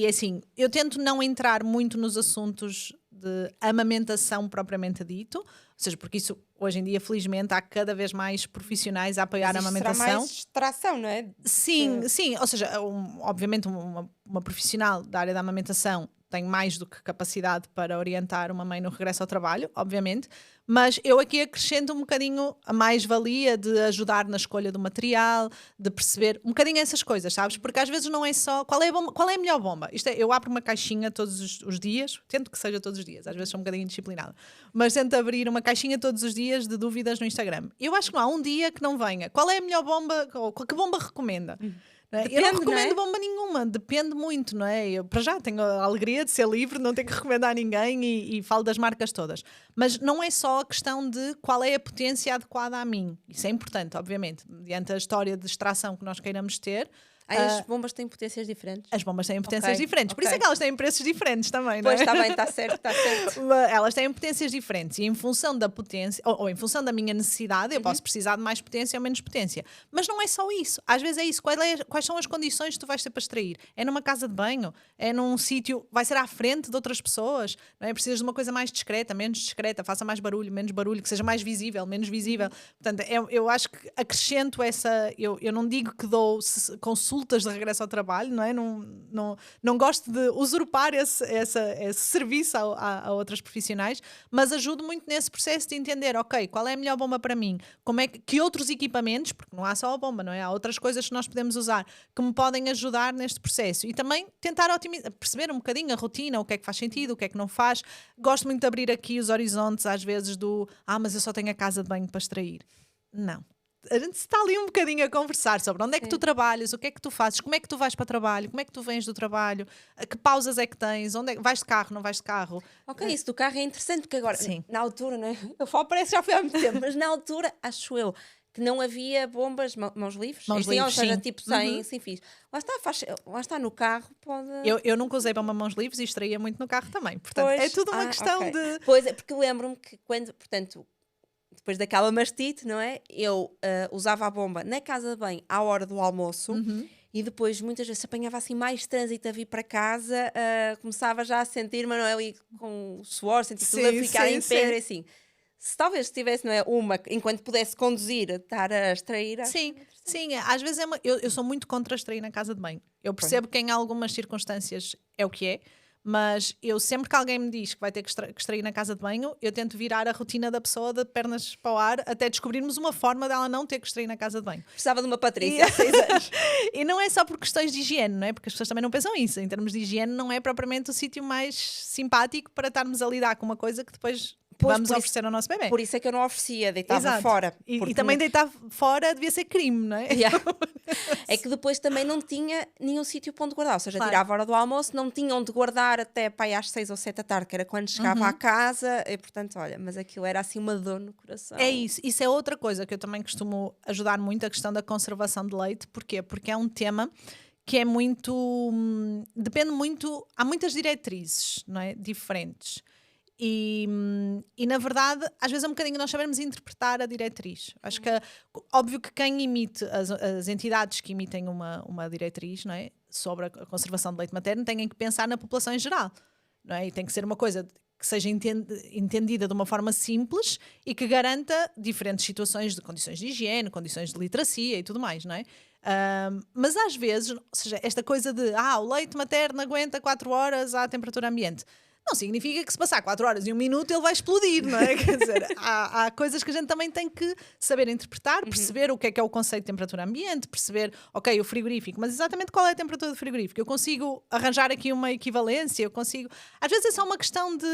assim, eu tento não entrar muito nos assuntos de amamentação propriamente dito, ou seja, porque isso hoje em dia felizmente há cada vez mais profissionais a apoiar a amamentação. Será mais extração, não é? Sim, ou seja, obviamente uma profissional da área da amamentação tem mais do que capacidade para orientar uma mãe no regresso ao trabalho, obviamente, mas eu aqui acrescento um bocadinho a mais-valia de ajudar na escolha do material, de perceber um bocadinho essas coisas, sabes? Porque às vezes não é só qual é a melhor bomba. Eu abro uma caixinha todos os dias, tento que seja todos os dias, às vezes sou um bocadinho indisciplinada, mas tento abrir uma caixinha todos os dias de dúvidas no Instagram. Eu acho que não há um dia que não venha. Qual é a melhor bomba, ou que bomba recomenda? Depende, eu não recomendo bomba nenhuma, depende muito, não é? Eu, para já, tenho a alegria de ser livre, não tenho que recomendar a ninguém e falo das marcas todas. Mas não é só a questão de qual é a potência adequada a mim. Isso é importante, obviamente. Mediante a história de extração que nós queiramos ter, As bombas têm potências diferentes? As bombas têm potências diferentes, por isso é que elas têm preços diferentes também, não é? Pois, está bem, está certo. Elas têm potências diferentes e em função da potência, ou em função da minha necessidade, eu posso precisar de mais potência ou menos potência. Mas não é só isso. Às vezes é isso. Quais são as condições que tu vais ter para extrair? É numa casa de banho? É num sítio, vai ser à frente de outras pessoas? Não é? Precisas de uma coisa mais discreta, menos discreta, faça mais barulho, menos barulho, que seja mais visível, menos visível. Portanto, eu acho que acrescento essa... Eu não digo que dou consultas de regresso ao trabalho, não é? Não gosto de usurpar esse serviço a outras profissionais, mas ajudo muito nesse processo de entender, ok, qual é a melhor bomba para mim? Como é que outros equipamentos, porque não há só a bomba, não é? Há outras coisas que nós podemos usar que me podem ajudar neste processo e também tentar perceber um bocadinho a rotina, o que é que faz sentido, o que é que não faz. Gosto muito de abrir aqui os horizontes às vezes mas eu só tenho a casa de banho para extrair. Não. A gente está ali um bocadinho a conversar sobre onde é que tu trabalhas, o que é que tu fazes, como é que tu vais para o trabalho, como é que tu vens do trabalho, que pausas é que tens, vais de carro, não vais de carro. Ok, isso do carro é interessante, porque agora, Sim. na altura, não é? Eu falo, parece que já foi há muito tempo, mas na altura, acho eu, que não havia bombas, mãos livres. Mãos livres, ou seja, sim. tipo sem fios. Lá está, no carro pode... Eu nunca usei bomba mãos livres e extraía muito no carro também, portanto é tudo uma questão de... Pois é, porque lembro-me que portanto, depois daquela mastite, não é? Eu usava a bomba na casa de banho à hora do almoço e depois muitas vezes se apanhava assim mais trânsito a vir para casa, começava já a sentir-me, não é? Ali com o suor, sentir tudo a ficar em pé, assim. Se talvez tivesse, não é, enquanto pudesse conduzir, estar a extrair... Sim, às vezes eu sou muito contra extrair na casa de banho. Eu percebo que em algumas circunstâncias é o que é, mas eu sempre que alguém me diz que vai ter que extrair na casa de banho, eu tento virar a rotina da pessoa de pernas para o ar até descobrirmos uma forma dela não ter que extrair na casa de banho. Precisava de uma Patrícia há 6 anos. E não é só por questões de higiene, não é? Porque as pessoas também não pensam isso. Em termos de higiene, não é propriamente o sítio mais simpático para estarmos a lidar com uma coisa que depois vamos oferecer ao nosso bebê. Por isso é que eu não oferecia, deitava fora. E também deitar fora devia ser crime, não é? Yeah. É que depois também não tinha nenhum sítio para onde guardar. Ou seja, tirava a hora do almoço, não tinha onde guardar até para aí às 6 ou 7 da tarde, que era quando chegava à casa. E, portanto, olha, mas aquilo era assim uma dor no coração. É isso. Isso é outra coisa que eu também costumo ajudar muito, a questão da conservação de leite. Porquê? Porque é um tema que é muito... depende muito... Há muitas diretrizes, não é? Diferentes. E na verdade, às vezes é um bocadinho nós sabermos interpretar a diretriz. Acho que, óbvio que quem emite, as entidades que emitem uma diretriz, não é, sobre a conservação de leite materno, têm que pensar na população em geral, não é? E tem que ser uma coisa que seja entendida de uma forma simples e que garanta diferentes situações de condições de higiene, condições de literacia e tudo mais, não é? Mas às vezes, ou seja, esta coisa de o leite materno aguenta 4 horas à temperatura ambiente. Não significa que se passar 4 horas e 1 minuto ele vai explodir, não é? Quer dizer, há coisas que a gente também tem que saber interpretar, perceber o que é o conceito de temperatura ambiente, perceber, ok, o frigorífico, mas exatamente qual é a temperatura do frigorífico? Eu consigo arranjar aqui uma equivalência, eu consigo... Às vezes é só uma questão de...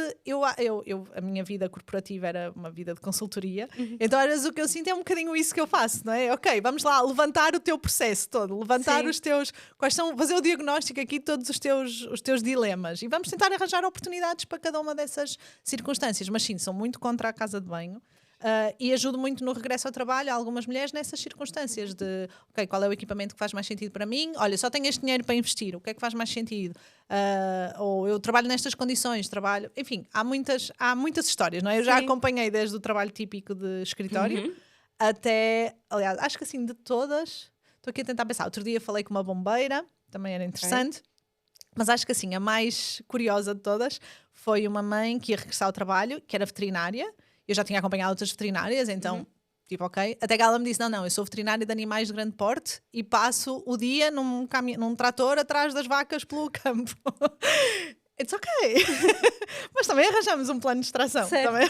a minha vida corporativa era uma vida de consultoria, então às vezes o que eu sinto é um bocadinho isso que eu faço, não é? Ok, vamos lá, levantar o teu processo todo, levantar os teus... fazer o diagnóstico aqui de todos os teus dilemas e vamos tentar arranjar oportunidades para cada uma dessas circunstâncias, mas sim, sou muito contra a casa de banho e ajudo muito no regresso ao trabalho a algumas mulheres nessas circunstâncias de, ok, qual é o equipamento que faz mais sentido para mim? Olha, só tenho este dinheiro para investir, o que é que faz mais sentido? Ou eu trabalho nestas condições, enfim, há muitas histórias, não é? Eu já acompanhei desde o trabalho típico de escritório até, aliás, acho que assim de todas, estou aqui a tentar pensar, outro dia falei com uma bombeira, também era interessante. Mas acho que assim, a mais curiosa de todas foi uma mãe que ia regressar ao trabalho, que era veterinária. Eu já tinha acompanhado outras veterinárias, então, tipo, ok. Até que ela me disse, não, eu sou veterinária de animais de grande porte e passo o dia num trator atrás das vacas pelo campo. It's ok. Mas também arranjamos um plano de extração. Também.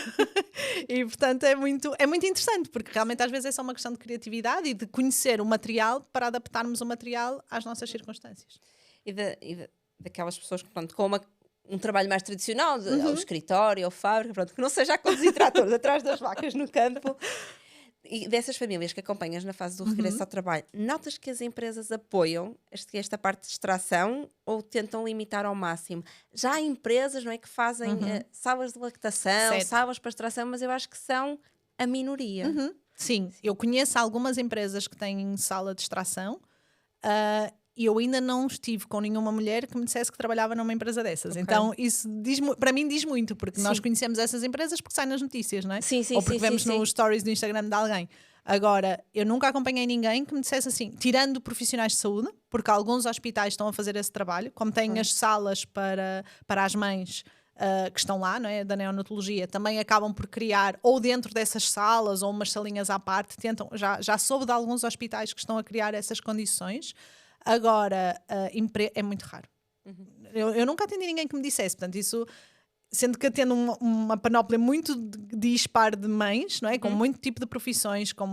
E, portanto, é muito interessante, porque realmente às vezes é só uma questão de criatividade e de conhecer o material para adaptarmos o material às nossas circunstâncias. E daquelas pessoas que, pronto, com um trabalho mais tradicional, ao escritório, ou fábrica, pronto, que não seja a conduzir tratores atrás das vacas no campo. E dessas famílias que acompanhas na fase do regresso ao trabalho, notas que as empresas apoiam esta parte de extração ou tentam limitar ao máximo? Já há empresas, não é, que fazem salas de lactação, salas para extração, mas eu acho que são a minoria. Sim, eu conheço algumas empresas que têm sala de extração e eu ainda não estive com nenhuma mulher que me dissesse que trabalhava numa empresa dessas. Então isso para mim diz muito, porque nós conhecemos essas empresas porque saem nas notícias, não é? Sim, ou porque vemos nos stories do Instagram de alguém. Agora, eu nunca acompanhei ninguém que me dissesse assim, tirando profissionais de saúde, porque alguns hospitais estão a fazer esse trabalho, como têm as salas para as mães que estão lá, não é? Da neonatologia, também acabam por criar, ou dentro dessas salas, ou umas salinhas à parte, tentam, já soube de alguns hospitais que estão a criar essas condições. Agora, é muito raro. Eu nunca atendi ninguém que me dissesse, portanto, isso... Sendo que tendo uma panóplia muito dispar de mães, não é? Com muito tipo de profissões, com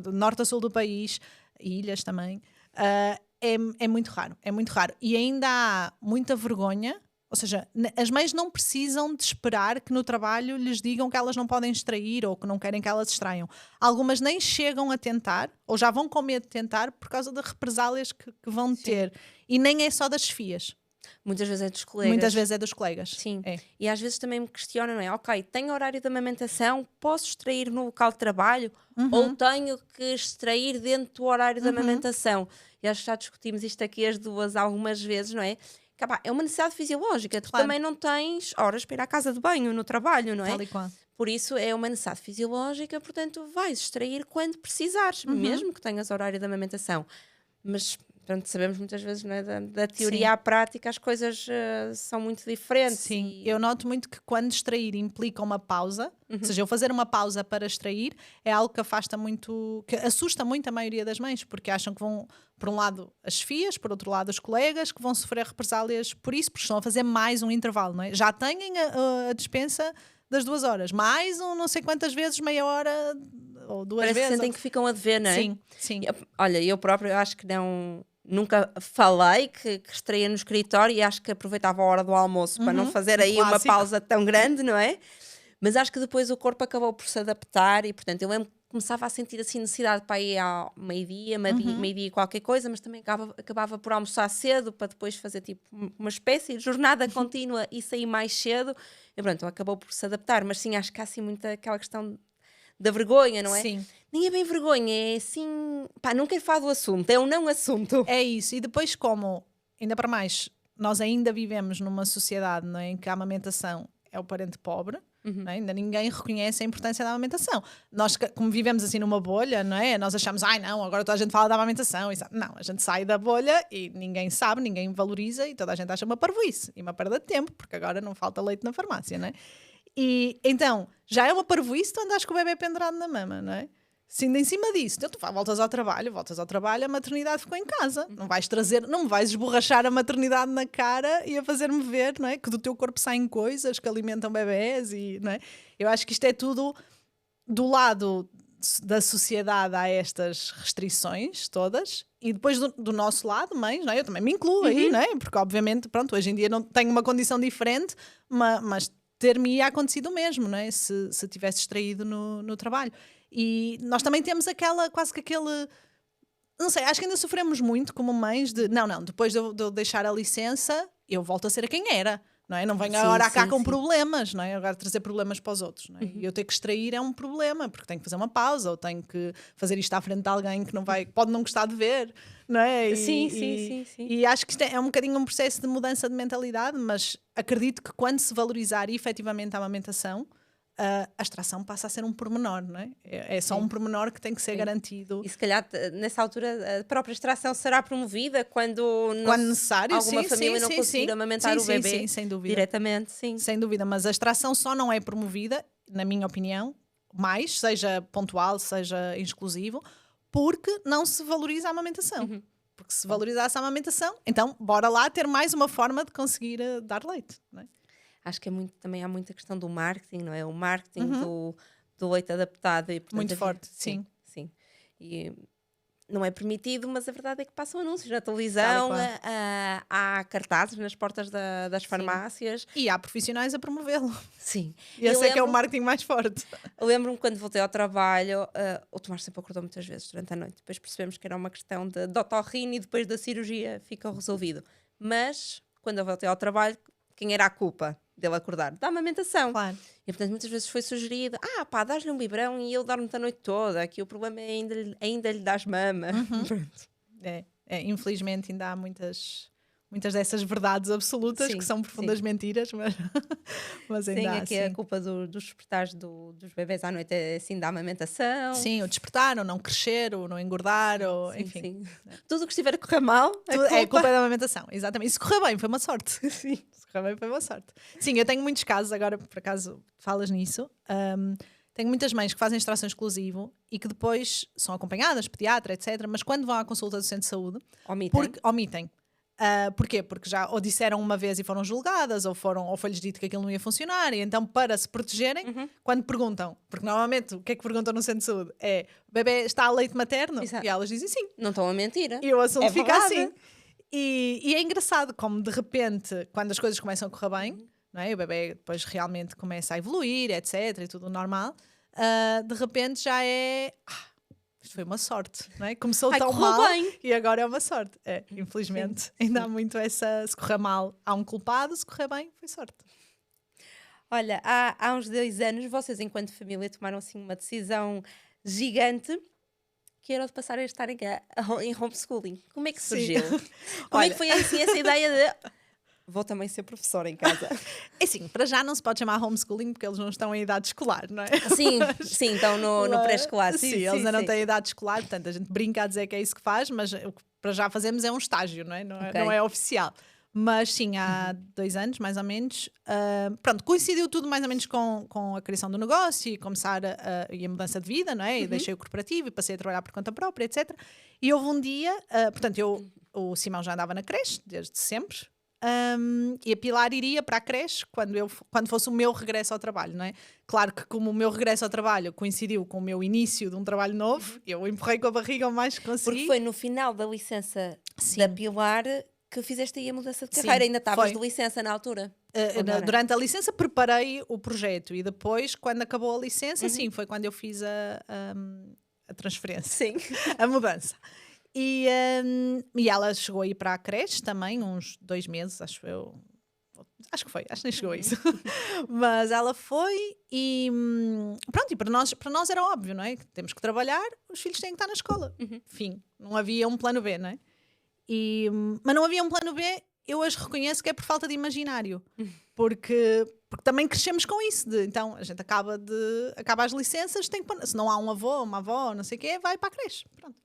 do norte a sul do país, e ilhas também, é muito raro, é muito raro. E ainda há muita vergonha, ou seja, as mães não precisam de esperar que no trabalho lhes digam que elas não podem extrair ou que não querem que elas extraiam. Algumas nem chegam a tentar, ou já vão com medo de tentar, por causa de represálias que vão ter. E nem é só das chefias. Muitas vezes é dos colegas. Muitas vezes é dos colegas. Sim. E às vezes também me questionam, não é? Ok, tenho horário de amamentação, posso extrair no local de trabalho ou tenho que extrair dentro do horário de amamentação? E acho que já discutimos isto aqui as duas algumas vezes, não é? Que, é uma necessidade fisiológica. Tu também não tens horas para ir à casa de banho no trabalho, não é? Tal e qual. Por isso é uma necessidade fisiológica, portanto vais extrair quando precisares, mesmo que tenhas horário de amamentação. Mas... Portanto, sabemos muitas vezes, não é, da teoria à prática as coisas são muito diferentes. Sim, eu noto muito que quando extrair implica uma pausa, ou seja, eu fazer uma pausa para extrair é algo que afasta muito, que assusta muito a maioria das mães, porque acham que vão, por um lado, as filhas, por outro lado, os colegas, que vão sofrer represálias por isso, porque estão a fazer mais um intervalo, não é? Já têm a dispensa das 2 horas, mais um não sei quantas vezes, meia hora ou 2 vezes. Parece que sentem que ficam a dever, não é? Sim. Olha, eu próprio acho que não... Nunca falei que extraía no escritório e acho que aproveitava a hora do almoço para não fazer aí uma pausa tão grande, não é? Mas acho que depois o corpo acabou por se adaptar e, portanto, eu lembro que começava a sentir assim necessidade para ir ao meio-dia, meio-dia e qualquer coisa, mas também acabava por almoçar cedo para depois fazer tipo uma espécie de jornada contínua e sair mais cedo. E pronto, acabou por se adaptar, mas sim, acho que há assim muito aquela questão da vergonha, não é? Sim. Nem é bem vergonha, é assim... Pá, não quero falar do assunto, é um não assunto. É isso, e depois como, ainda para mais, nós ainda vivemos numa sociedade, não é, em que a amamentação é o parente pobre, não é? Ainda ninguém reconhece a importância da amamentação. Nós, como vivemos assim numa bolha, não é? Nós achamos, não, agora toda a gente fala da amamentação. Não, a gente sai da bolha e ninguém sabe, ninguém valoriza e toda a gente acha uma parvoíce e uma perda de tempo, porque agora não falta leite na farmácia, não é? E então, já é uma parvoíce tu andas com o bebê pendurado na mama, não é? Se ainda em cima disso, então tu voltas ao trabalho, a maternidade ficou em casa. Não me vais esborrachar a maternidade na cara e a fazer-me ver, não é? Que do teu corpo saem coisas que alimentam bebés e, não é? Eu acho que isto é tudo do lado da sociedade, há estas restrições todas e depois do nosso lado, mães, não é? Eu também me incluo aí, não é? Porque obviamente, pronto, hoje em dia não tenho uma condição diferente, mas ter-me-ia acontecido o mesmo, não é? Se tivesse extraído no trabalho. E nós também temos quase que aquele... Não sei, acho que ainda sofremos muito como mães de... Não, depois de eu deixar a licença, eu volto a ser a quem era, não é? Não venho agora cá com problemas, não é? Agora trazer problemas para os outros, não é? E eu ter que extrair é um problema, porque tenho que fazer uma pausa, ou tenho que fazer isto à frente de alguém que pode não gostar de ver, não é? Sim. E acho que isto é um bocadinho um processo de mudança de mentalidade, mas acredito que quando se valorizar efetivamente a amamentação, a extração passa a ser um pormenor, não é? É só um pormenor que tem que ser garantido. E se calhar nessa altura a própria extração será promovida quando necessário, alguma família não conseguir amamentar o bebê. Sim, sem dúvida. Diretamente, sim. Sem dúvida, mas a extração só não é promovida, na minha opinião, seja pontual, seja exclusivo, porque não se valoriza a amamentação. Porque se valorizasse a amamentação, então bora lá ter mais uma forma de conseguir dar leite, não é? Acho que também há muita questão do marketing, não é? O marketing do leite adaptado. E, portanto, muito forte, sim. E não é permitido, mas a verdade é que passam anúncios na televisão, há cartazes nas portas das farmácias. E há profissionais a promovê-lo. Sim. E esse é que é o marketing mais forte. Eu lembro-me quando voltei ao trabalho, o Tomás sempre acordou muitas vezes durante a noite. Depois percebemos que era uma questão de otorrino e depois da cirurgia ficou resolvido. Mas, quando eu voltei ao trabalho, quem era a culpa dele acordar? Da amamentação. Claro. E portanto muitas vezes foi sugerido, dás-lhe um biberão e ele dorme-te a noite toda, aqui o problema é ainda lhe dás mama. É Infelizmente ainda há muitas dessas verdades absolutas que são profundas mentiras, mas ainda há, aqui a culpa dos despertares dos bebés à noite é assim da amamentação. Sim, o despertar, ou não crescer, ou não engordar, ou enfim. Tudo o que estiver a correr mal é culpa da amamentação, exatamente. E se correr bem, foi uma sorte. Sim. Se correr bem, foi uma sorte. Sim, eu tenho muitos casos, agora por acaso falas nisso, tenho muitas mães que fazem extração exclusivo e que depois são acompanhadas, pediatra, etc., mas quando vão à consulta do centro de saúde, omitem. Porquê? Porque já ou disseram uma vez e foram julgadas, ou foi-lhes dito que aquilo não ia funcionar, e então para se protegerem, quando perguntam, porque normalmente o que é que perguntam no centro de saúde? É, o bebê está a leite materno? Exato. E elas dizem sim. Não estão a mentir. E o assunto fica assim. E é engraçado como de repente, quando as coisas começam a correr bem, não é? O bebê depois realmente começa a evoluir, etc., e tudo normal, de repente já é... isto foi uma sorte, não é? Começou tão mal e agora é uma sorte. Infelizmente, ainda há muito essa... Se correr mal, há um culpado. Se correr bem, foi sorte. Olha, há uns 2 anos, vocês, enquanto família, tomaram assim uma decisão gigante, que era de passar a estar em homeschooling. Como é que surgiu? Como é que foi assim essa ideia de... Vou também ser professora em casa. É assim, para já não se pode chamar homeschooling porque eles não estão em idade escolar, não é? Sim, estão no pré-escolar. Sim, eles ainda não têm idade escolar, portanto a gente brinca a dizer que é isso que faz, mas o que para já fazemos é um estágio, não é? Não é oficial. Mas sim, há 2 anos, mais ou menos, pronto, coincidiu tudo mais ou menos com a criação do negócio e começar e a mudança de vida, não é? E deixei o corporativo e passei a trabalhar por conta própria, etc. E houve um dia, portanto, o Simão já andava na creche, desde sempre, e a Pilar iria para a creche quando fosse o meu regresso ao trabalho, não é? Claro que como o meu regresso ao trabalho coincidiu com o meu início de um trabalho novo, eu empurrei com a barriga o mais que consegui. Porque foi no final da licença da Pilar que fizeste aí a mudança de carreira. Ainda estavas de licença na altura? Durante a licença preparei o projeto e depois, quando acabou a licença, sim, foi quando eu fiz a transferência, sim. A mudança. E ela chegou a ir para a creche também, uns 2 meses, acho eu. Acho que nem chegou a isso. Mas ela foi e pronto, e para nós era óbvio, não é? Temos que trabalhar, os filhos têm que estar na escola. Fim. Não havia um plano B, não é? Mas não havia um plano B, eu hoje reconheço que é por falta de imaginário. Porque também crescemos com isso. Então, a gente acaba as licenças, se não há um avô, uma avó, não sei o quê, vai para a creche. Pronto.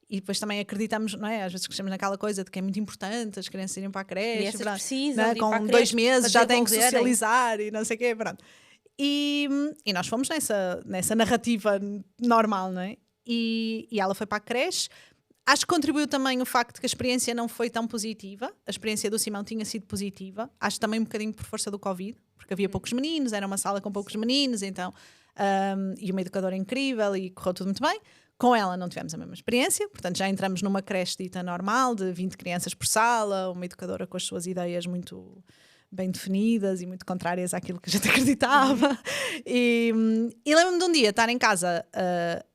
E depois também acreditamos, não é? Às vezes crescemos naquela coisa de que é muito importante as crianças irem para a creche. Precisam, é? Com 2 meses já têm que socializar e não sei o quê. Pronto. E nós fomos nessa narrativa normal, não é? E ela foi para a creche. Acho que contribuiu também o facto de que a experiência não foi tão positiva. A experiência do Simão tinha sido positiva. Acho também um bocadinho por força do Covid, porque havia poucos meninos, era uma sala com poucos meninos, então, e uma educadora incrível e correu tudo muito bem. Com ela não tivemos a mesma experiência, portanto já entramos numa creche dita normal, de 20 crianças por sala, uma educadora com as suas ideias muito bem definidas e muito contrárias àquilo que a gente acreditava. E lembro-me de um dia estar em casa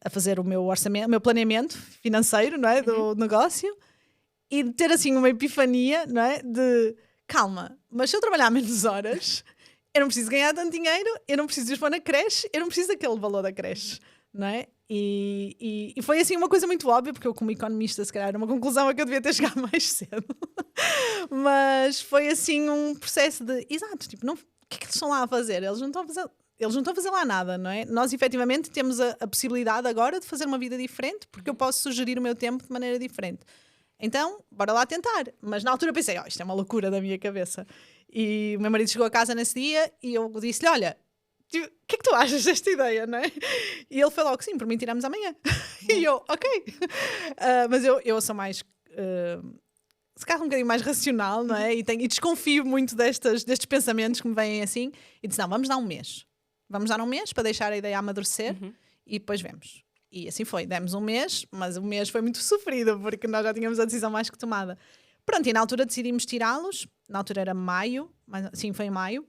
a fazer o meu orçamento, o meu planeamento financeiro, não é, do negócio, e de ter assim uma epifania, não é, de calma, mas se eu trabalhar menos horas, eu não preciso ganhar tanto dinheiro, eu não preciso ir para na creche, eu não preciso daquele valor da creche, não é? E foi assim uma coisa muito óbvia, porque eu como economista se calhar era uma conclusão a que eu devia ter chegado mais cedo. Mas foi assim um processo de, exato, tipo, o que é que eles estão lá a fazer? Eles não estão a fazer lá nada, não é? Nós efetivamente temos a possibilidade agora de fazer uma vida diferente, porque eu posso sugerir o meu tempo de maneira diferente. Então, bora lá tentar. Mas na altura pensei, isto é uma loucura da minha cabeça. E o meu marido chegou a casa nesse dia e eu disse-lhe, olha, o que é que tu achas desta ideia, não é? E ele foi logo, sim, por mim tiramos amanhã. E eu, ok. Mas eu sou mais, se calhar um bocadinho mais racional, não é? E desconfio muito destes pensamentos que me vêm assim. E disse, não, vamos dar um mês. Vamos dar um mês para deixar a ideia amadurecer e depois vemos. E assim foi, demos um mês, mas o mês foi muito sofrido, porque nós já tínhamos a decisão mais que tomada. Pronto, e na altura decidimos tirá-los. Na altura era maio, sim, foi em maio.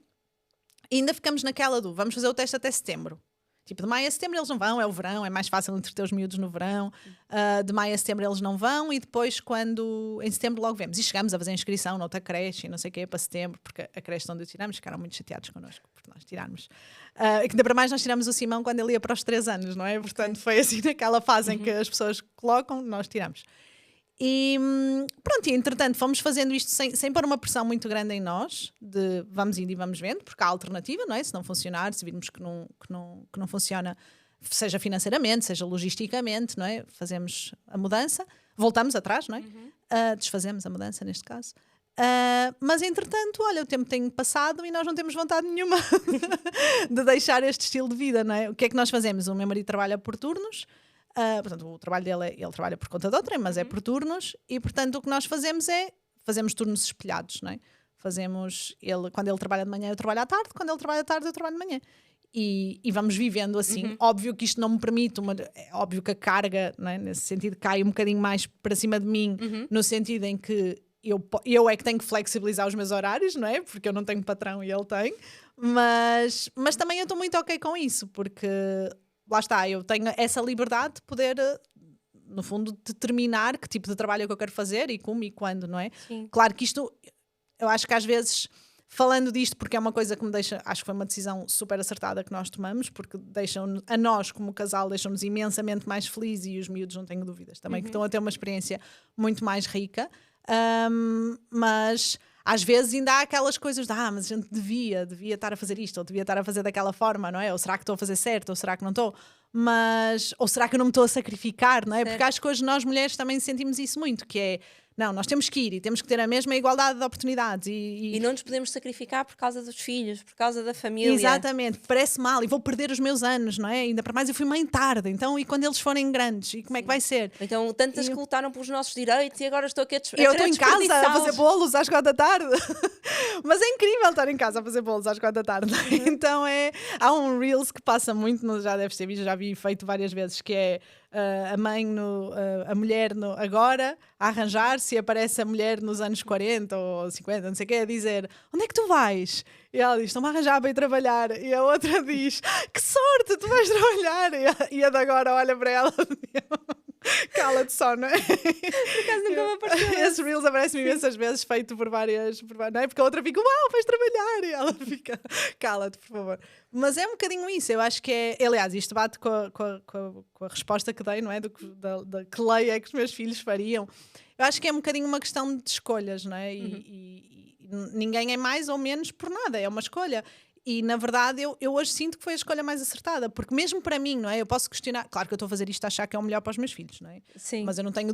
E ainda ficamos naquela do, vamos fazer o teste até setembro. Tipo, de maio a setembro eles não vão, é o verão, é mais fácil entreter os miúdos no verão. De maio a setembro eles não vão e depois em setembro logo vemos. E chegamos a fazer inscrição noutra creche e não sei o quê, para setembro, porque a creche onde tiramos ficaram muito chateados connosco, por nós tirarmos. Que ainda para mais nós tiramos o Simão quando ele ia para os 3 anos, não é? Portanto foi assim naquela fase em que as pessoas colocam, nós tiramos. E pronto, e entretanto fomos fazendo isto sem pôr uma pressão muito grande em nós, de vamos indo e vamos vendo, porque há alternativa, não é? Se não funcionar, se virmos que não funciona, seja financeiramente, seja logisticamente, não é? Fazemos a mudança, voltamos atrás, não é? Desfazemos a mudança neste caso. Mas entretanto, olha, o tempo tem passado e nós não temos vontade nenhuma de deixar este estilo de vida, não é? O que é que nós fazemos? O meu marido trabalha por turnos. Portanto, o trabalho dele ele trabalha por conta de outra, mas é por turnos, e portanto o que nós fazemos turnos espelhados, não é? Quando ele trabalha de manhã eu trabalho à tarde, quando ele trabalha à tarde eu trabalho de manhã, e vamos vivendo assim. Óbvio que isto não me permite, é óbvio que a carga, não é? Nesse sentido, cai um bocadinho mais para cima de mim, no sentido em que eu é que tenho que flexibilizar os meus horários, não é? Porque eu não tenho patrão e ele tem, mas também eu estou muito ok com isso, porque lá está, eu tenho essa liberdade de poder, no fundo, determinar que tipo de trabalho é que eu quero fazer e como e quando, não é? Sim. Claro que isto, eu acho que às vezes, falando disto, porque é uma coisa que me deixa, acho que foi uma decisão super acertada que nós tomamos, porque a nós como casal, deixam-nos imensamente mais felizes, e os miúdos, não tenho dúvidas, também que estão a ter uma experiência muito mais rica, mas às vezes ainda há aquelas coisas de mas a gente devia estar a fazer isto, ou devia estar a fazer daquela forma, não é? Ou será que estou a fazer certo, ou será que não estou? Ou será que eu não me estou a sacrificar, não é? Certo. Porque acho que hoje nós mulheres também sentimos isso muito, que é, não, nós temos que ir e temos que ter a mesma igualdade de oportunidades. E não nos podemos sacrificar por causa dos filhos, por causa da família. Exatamente, parece mal e vou perder os meus anos, não é? Ainda para mais eu fui mãe tarde, então e quando eles forem grandes, e como é que vai ser? Então tantas que lutaram pelos nossos direitos e agora estou aqui a eu estou em casa a fazer bolos às 4 da tarde. Mas é incrível estar em casa a fazer bolos às 4 da tarde. Então há um Reels que passa muito, já deves ter visto, já vi feito várias vezes, que é a mãe, a mulher agora a arranjar-se, e aparece a mulher nos anos 40 ou 50, não sei o que, a dizer: onde é que tu vais? E ela diz: estou-me a arranjar para ir trabalhar. E a outra diz: que sorte, tu vais trabalhar. E a de agora olha para ela cala-te só, não é? Por acaso nunca me apareceu. Esse Reels aparece-me imensas vezes, feito por várias, não é? Porque a outra fica: uau, vais trabalhar. E ela fica: cala-te, por favor. Mas é um bocadinho isso, eu acho que é. Aliás, isto bate com a resposta que dei, não é? Da que lei é que os meus filhos fariam. Eu acho que é um bocadinho uma questão de escolhas, não é? E ninguém é mais ou menos por nada, é uma escolha. E na verdade eu hoje sinto que foi a escolha mais acertada, porque mesmo para mim, não é? Eu posso questionar, claro que eu estou a fazer isto a achar que é o melhor para os meus filhos, não é? Sim. Mas eu não tenho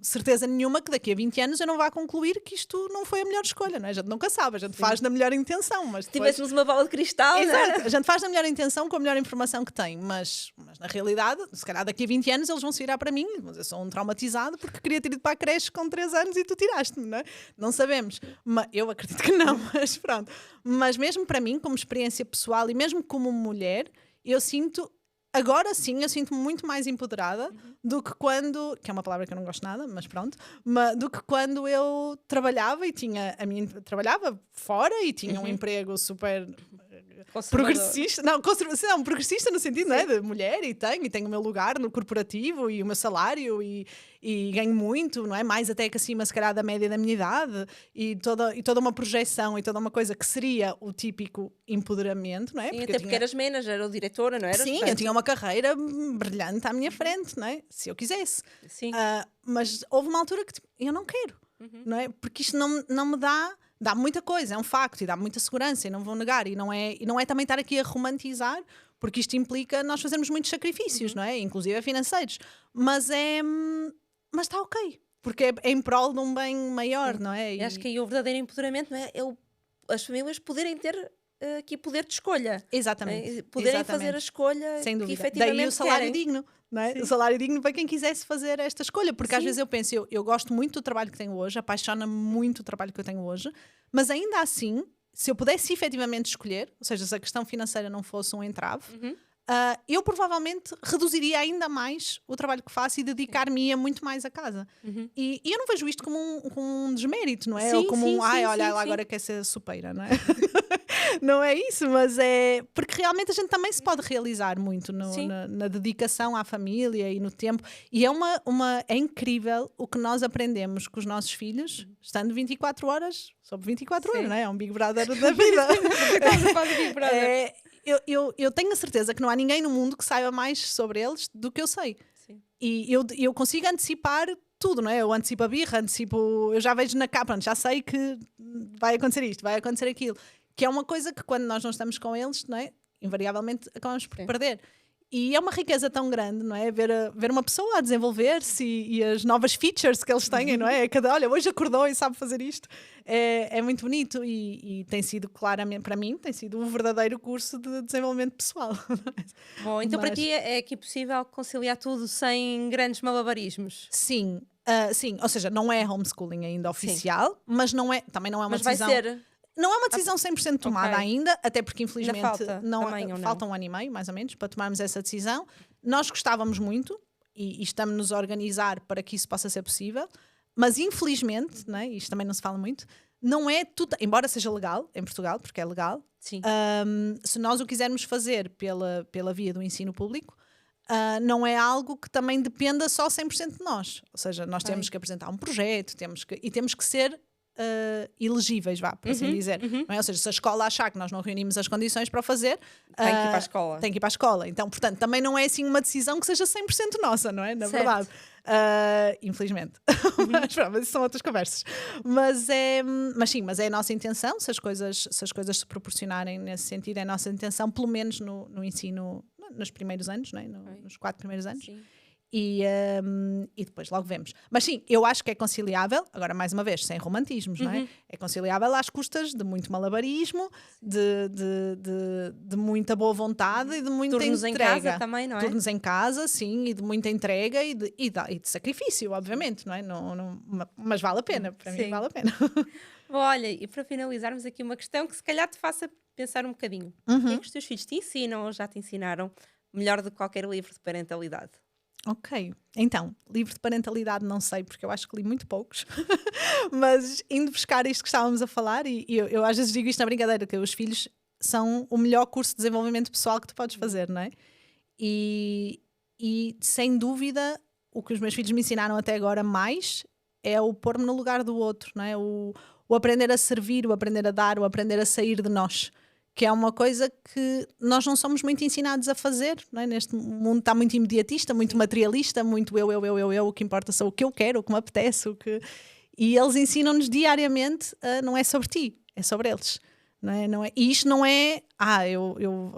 certeza nenhuma que daqui a 20 anos eu não vá concluir que isto não foi a melhor escolha, não é? A gente nunca sabe, a gente faz na melhor intenção, mas depois... Se tivéssemos uma bola de cristal, exato, não é? A gente faz na melhor intenção com a melhor informação que tem, mas na realidade, se calhar daqui a 20 anos eles vão se virar para mim, mas eu sou um traumatizado porque queria ter ido para a creche com 3 anos e tu tiraste-me, não é? Não sabemos, mas eu acredito que não, mas pronto. Mas mesmo para mim, como experiência pessoal e mesmo como mulher, eu sinto, agora sim, eu sinto-me muito mais empoderada do que quando, que é uma palavra que eu não gosto nada, mas pronto, do que quando eu trabalhava e trabalhava fora e tinha um emprego super progressista, não, progressista no sentido, não é, de mulher, e tenho o meu lugar no corporativo e o meu salário e ganho muito, não é? Mais até que acima, se calhar, da média da minha idade, e toda uma projeção e toda uma coisa que seria o típico empoderamento, não é? Sim, porque eras manager ou diretora, não era? Sim, eu tinha uma carreira brilhante à minha frente, não é? Se eu quisesse. Sim. Mas houve uma altura que eu não quero, não é? Porque isto não me dá muita coisa, é um facto, e dá muita segurança, e não vou negar, e não é também estar aqui a romantizar, porque isto implica nós fazermos muitos sacrifícios, não é? Inclusive financeiros, mas está ok, porque é em prol de um bem maior, não é? E acho que aí o verdadeiro empoderamento, não é? As famílias poderem ter aqui poder de escolha. Exatamente. Poderem fazer a escolha. Sem dúvida. Que efetivamente daí o salário querem. digno, não é? Sim. O salário digno para quem quisesse fazer esta escolha, porque às Sim. vezes eu penso, eu gosto muito do trabalho que tenho hoje, apaixona-me muito o trabalho que eu tenho hoje, mas ainda assim, se eu pudesse efetivamente escolher, ou seja, se a questão financeira não fosse um entrave, eu provavelmente reduziria ainda mais o trabalho que faço e dedicar-me-ia muito mais a casa. E eu não vejo isto como um desmérito, não é? Sim, ou como olha, sim. ela agora quer ser sopeira, não é? Não é isso, mas é porque realmente a gente também se pode realizar muito na dedicação à família e no tempo. E é incrível o que nós aprendemos com os nossos filhos, estando 24 horas, sobre 24 horas, não é? É um Big Brother da vida. Eu tenho a certeza que não há ninguém no mundo que saiba mais sobre eles do que eu sei. Sim. E eu consigo antecipar tudo, não é? Eu antecipo a birra, eu já vejo na capa, já sei que vai acontecer isto, vai acontecer aquilo. Que é uma coisa que quando nós não estamos com eles, não é? Invariavelmente acabamos por perder. E é uma riqueza tão grande, não é? Ver uma pessoa a desenvolver-se e as novas features que eles têm, não é? Olha, hoje acordou e sabe fazer isto. É muito bonito e tem sido, claramente, para mim, tem sido um verdadeiro curso de desenvolvimento pessoal. Bom, então para ti é aqui possível conciliar tudo sem grandes malabarismos? Sim, sim. Ou seja, não é homeschooling ainda oficial, mas também não é uma decisão... Mas vai ser... Não é uma decisão 100% tomada ainda, até porque infelizmente falta um ano e meio, mais ou menos, para tomarmos essa decisão. Nós gostávamos muito e estamos-nos a organizar para que isso possa ser possível, mas infelizmente, né, isto também não se fala muito, não é tudo, embora seja legal em Portugal, porque é legal, se nós o quisermos fazer pela via do ensino público, não é algo que também dependa só 100% de nós. Ou seja, nós temos que apresentar um projeto, temos que ser elegíveis, por assim dizer. Não é? Ou seja, se a escola achar que nós não reunimos as condições para o fazer, tem que ir para a escola. Tem que ir para a escola. Então, portanto, também não é assim uma decisão que seja 100% nossa, não é? Na verdade. Infelizmente. Mas isso são outras conversas. Mas é a nossa intenção, se as coisas se proporcionarem nesse sentido, é a nossa intenção, pelo menos no ensino, nos primeiros anos, não é? Nos 4 primeiros anos. Sim. E depois logo vemos. Mas sim, eu acho que é conciliável, agora mais uma vez, sem romantismos, não é? É conciliável às custas de muito malabarismo, de muita boa vontade e de muita turnos entrega. Em casa também, não é? Turnos em casa, sim, e de muita entrega e de sacrifício, obviamente, não é? Mas vale a pena, para mim vale a pena. Bom, olha, e para finalizarmos aqui uma questão que se calhar te faça pensar um bocadinho. O que é que os teus filhos te ensinam ou já te ensinaram melhor do que qualquer livro de parentalidade? Ok, então, livro de parentalidade não sei, porque eu acho que li muito poucos, mas indo buscar isto que estávamos a falar, e eu às vezes digo isto na brincadeira, que os filhos são o melhor curso de desenvolvimento pessoal que tu podes fazer, não é? E sem dúvida, o que os meus filhos me ensinaram até agora mais é o pôr-me no lugar do outro, não é? O aprender a servir, o aprender a dar, o aprender a sair de nós. Que é uma coisa que nós não somos muito ensinados a fazer, não é? Neste mundo está muito imediatista, muito materialista, muito eu, o que importa só o que eu quero, o que me apetece, e eles ensinam-nos diariamente, não é sobre ti, é sobre eles. Não é? E isto não é,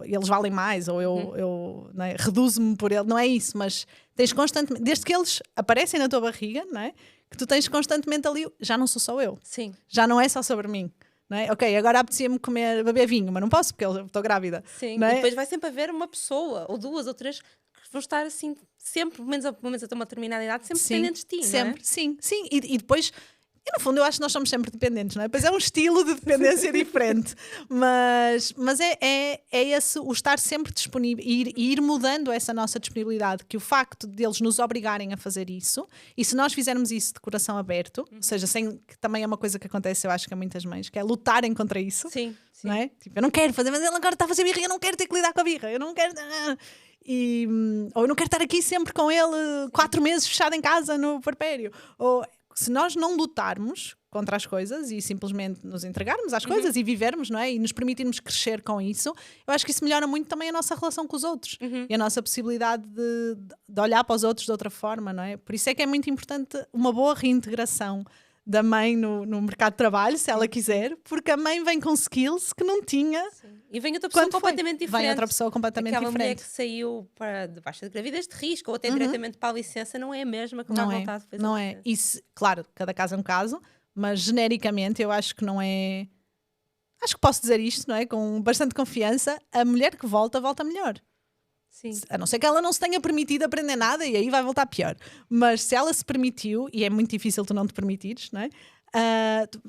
eles valem mais, ou eu não é? Reduzo-me por eles, não é isso, mas tens constantemente, desde que eles aparecem na tua barriga, não é? Que tu tens constantemente ali, já não sou só eu, Sim. Já não é só sobre mim. Não é? Ok, agora apetecia-me beber vinho, mas não posso porque eu estou grávida. Sim, não é? E depois vai sempre haver uma pessoa, ou duas, ou três, que vão estar assim, sempre, pelo menos até uma determinada idade, sempre dependentes de ti, sempre, não é? Sim. E depois, no fundo, eu acho que nós somos sempre dependentes, não é? Pois é um estilo de dependência diferente. Mas é esse, o estar sempre disponível e ir mudando essa nossa disponibilidade, que o facto deles nos obrigarem a fazer isso, e se nós fizermos isso de coração aberto, ou seja, que também é uma coisa que acontece, eu acho que a muitas mães, que é lutarem contra isso. Sim. Não é? Tipo, eu não quero fazer, mas ele agora está a fazer birra, eu não quero ter que lidar com a birra, eu não quero... ou eu não quero estar aqui sempre com ele 4 meses fechado em casa no puerpério. Ou se nós não lutarmos contra as coisas e simplesmente nos entregarmos às coisas e vivermos, não é? E nos permitirmos crescer com isso, eu acho que isso melhora muito também a nossa relação com os outros e a nossa possibilidade de olhar para os outros de outra forma, não é? Por isso é que é muito importante uma boa reintegração da mãe no mercado de trabalho, se ela quiser, porque a mãe vem com skills que não tinha. Sim. E vem outra pessoa completamente diferente. Vem outra pessoa completamente Aquela diferente. Mulher que saiu para debaixo de gravidez de risco ou até diretamente para a licença não é a mesma que vai voltar depois. Não é. Isso, claro, cada caso é um caso, mas genericamente eu acho que não é... Acho que posso dizer isto, não é? Com bastante confiança, a mulher que volta melhor. Sim. A não ser que ela não se tenha permitido aprender nada e aí vai voltar pior. Mas se ela se permitiu, e é muito difícil tu não te permitires, não é?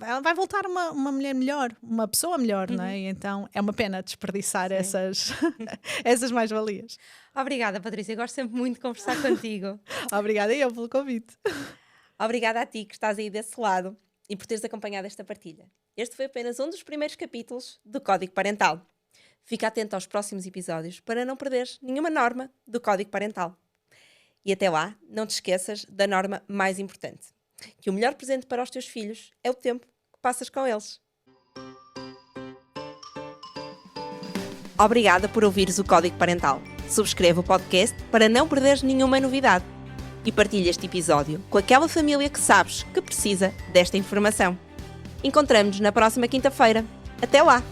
Ela vai voltar uma mulher melhor, uma pessoa melhor, não é? E então é uma pena desperdiçar essas mais-valias. Obrigada, Patrícia. Gosto sempre muito de conversar contigo. Obrigada eu pelo convite. Obrigada a ti que estás aí desse lado e por teres acompanhado esta partilha. Este foi apenas um dos primeiros capítulos do Código Parental. Fica atento aos próximos episódios para não perderes nenhuma norma do Código Parental. E até lá, não te esqueças da norma mais importante, que o melhor presente para os teus filhos é o tempo que passas com eles. Obrigada por ouvires o Código Parental. Subscreve o podcast para não perderes nenhuma novidade. e partilha este episódio com aquela família que sabes que precisa desta informação. Encontramo-nos na próxima quinta-feira. Até lá!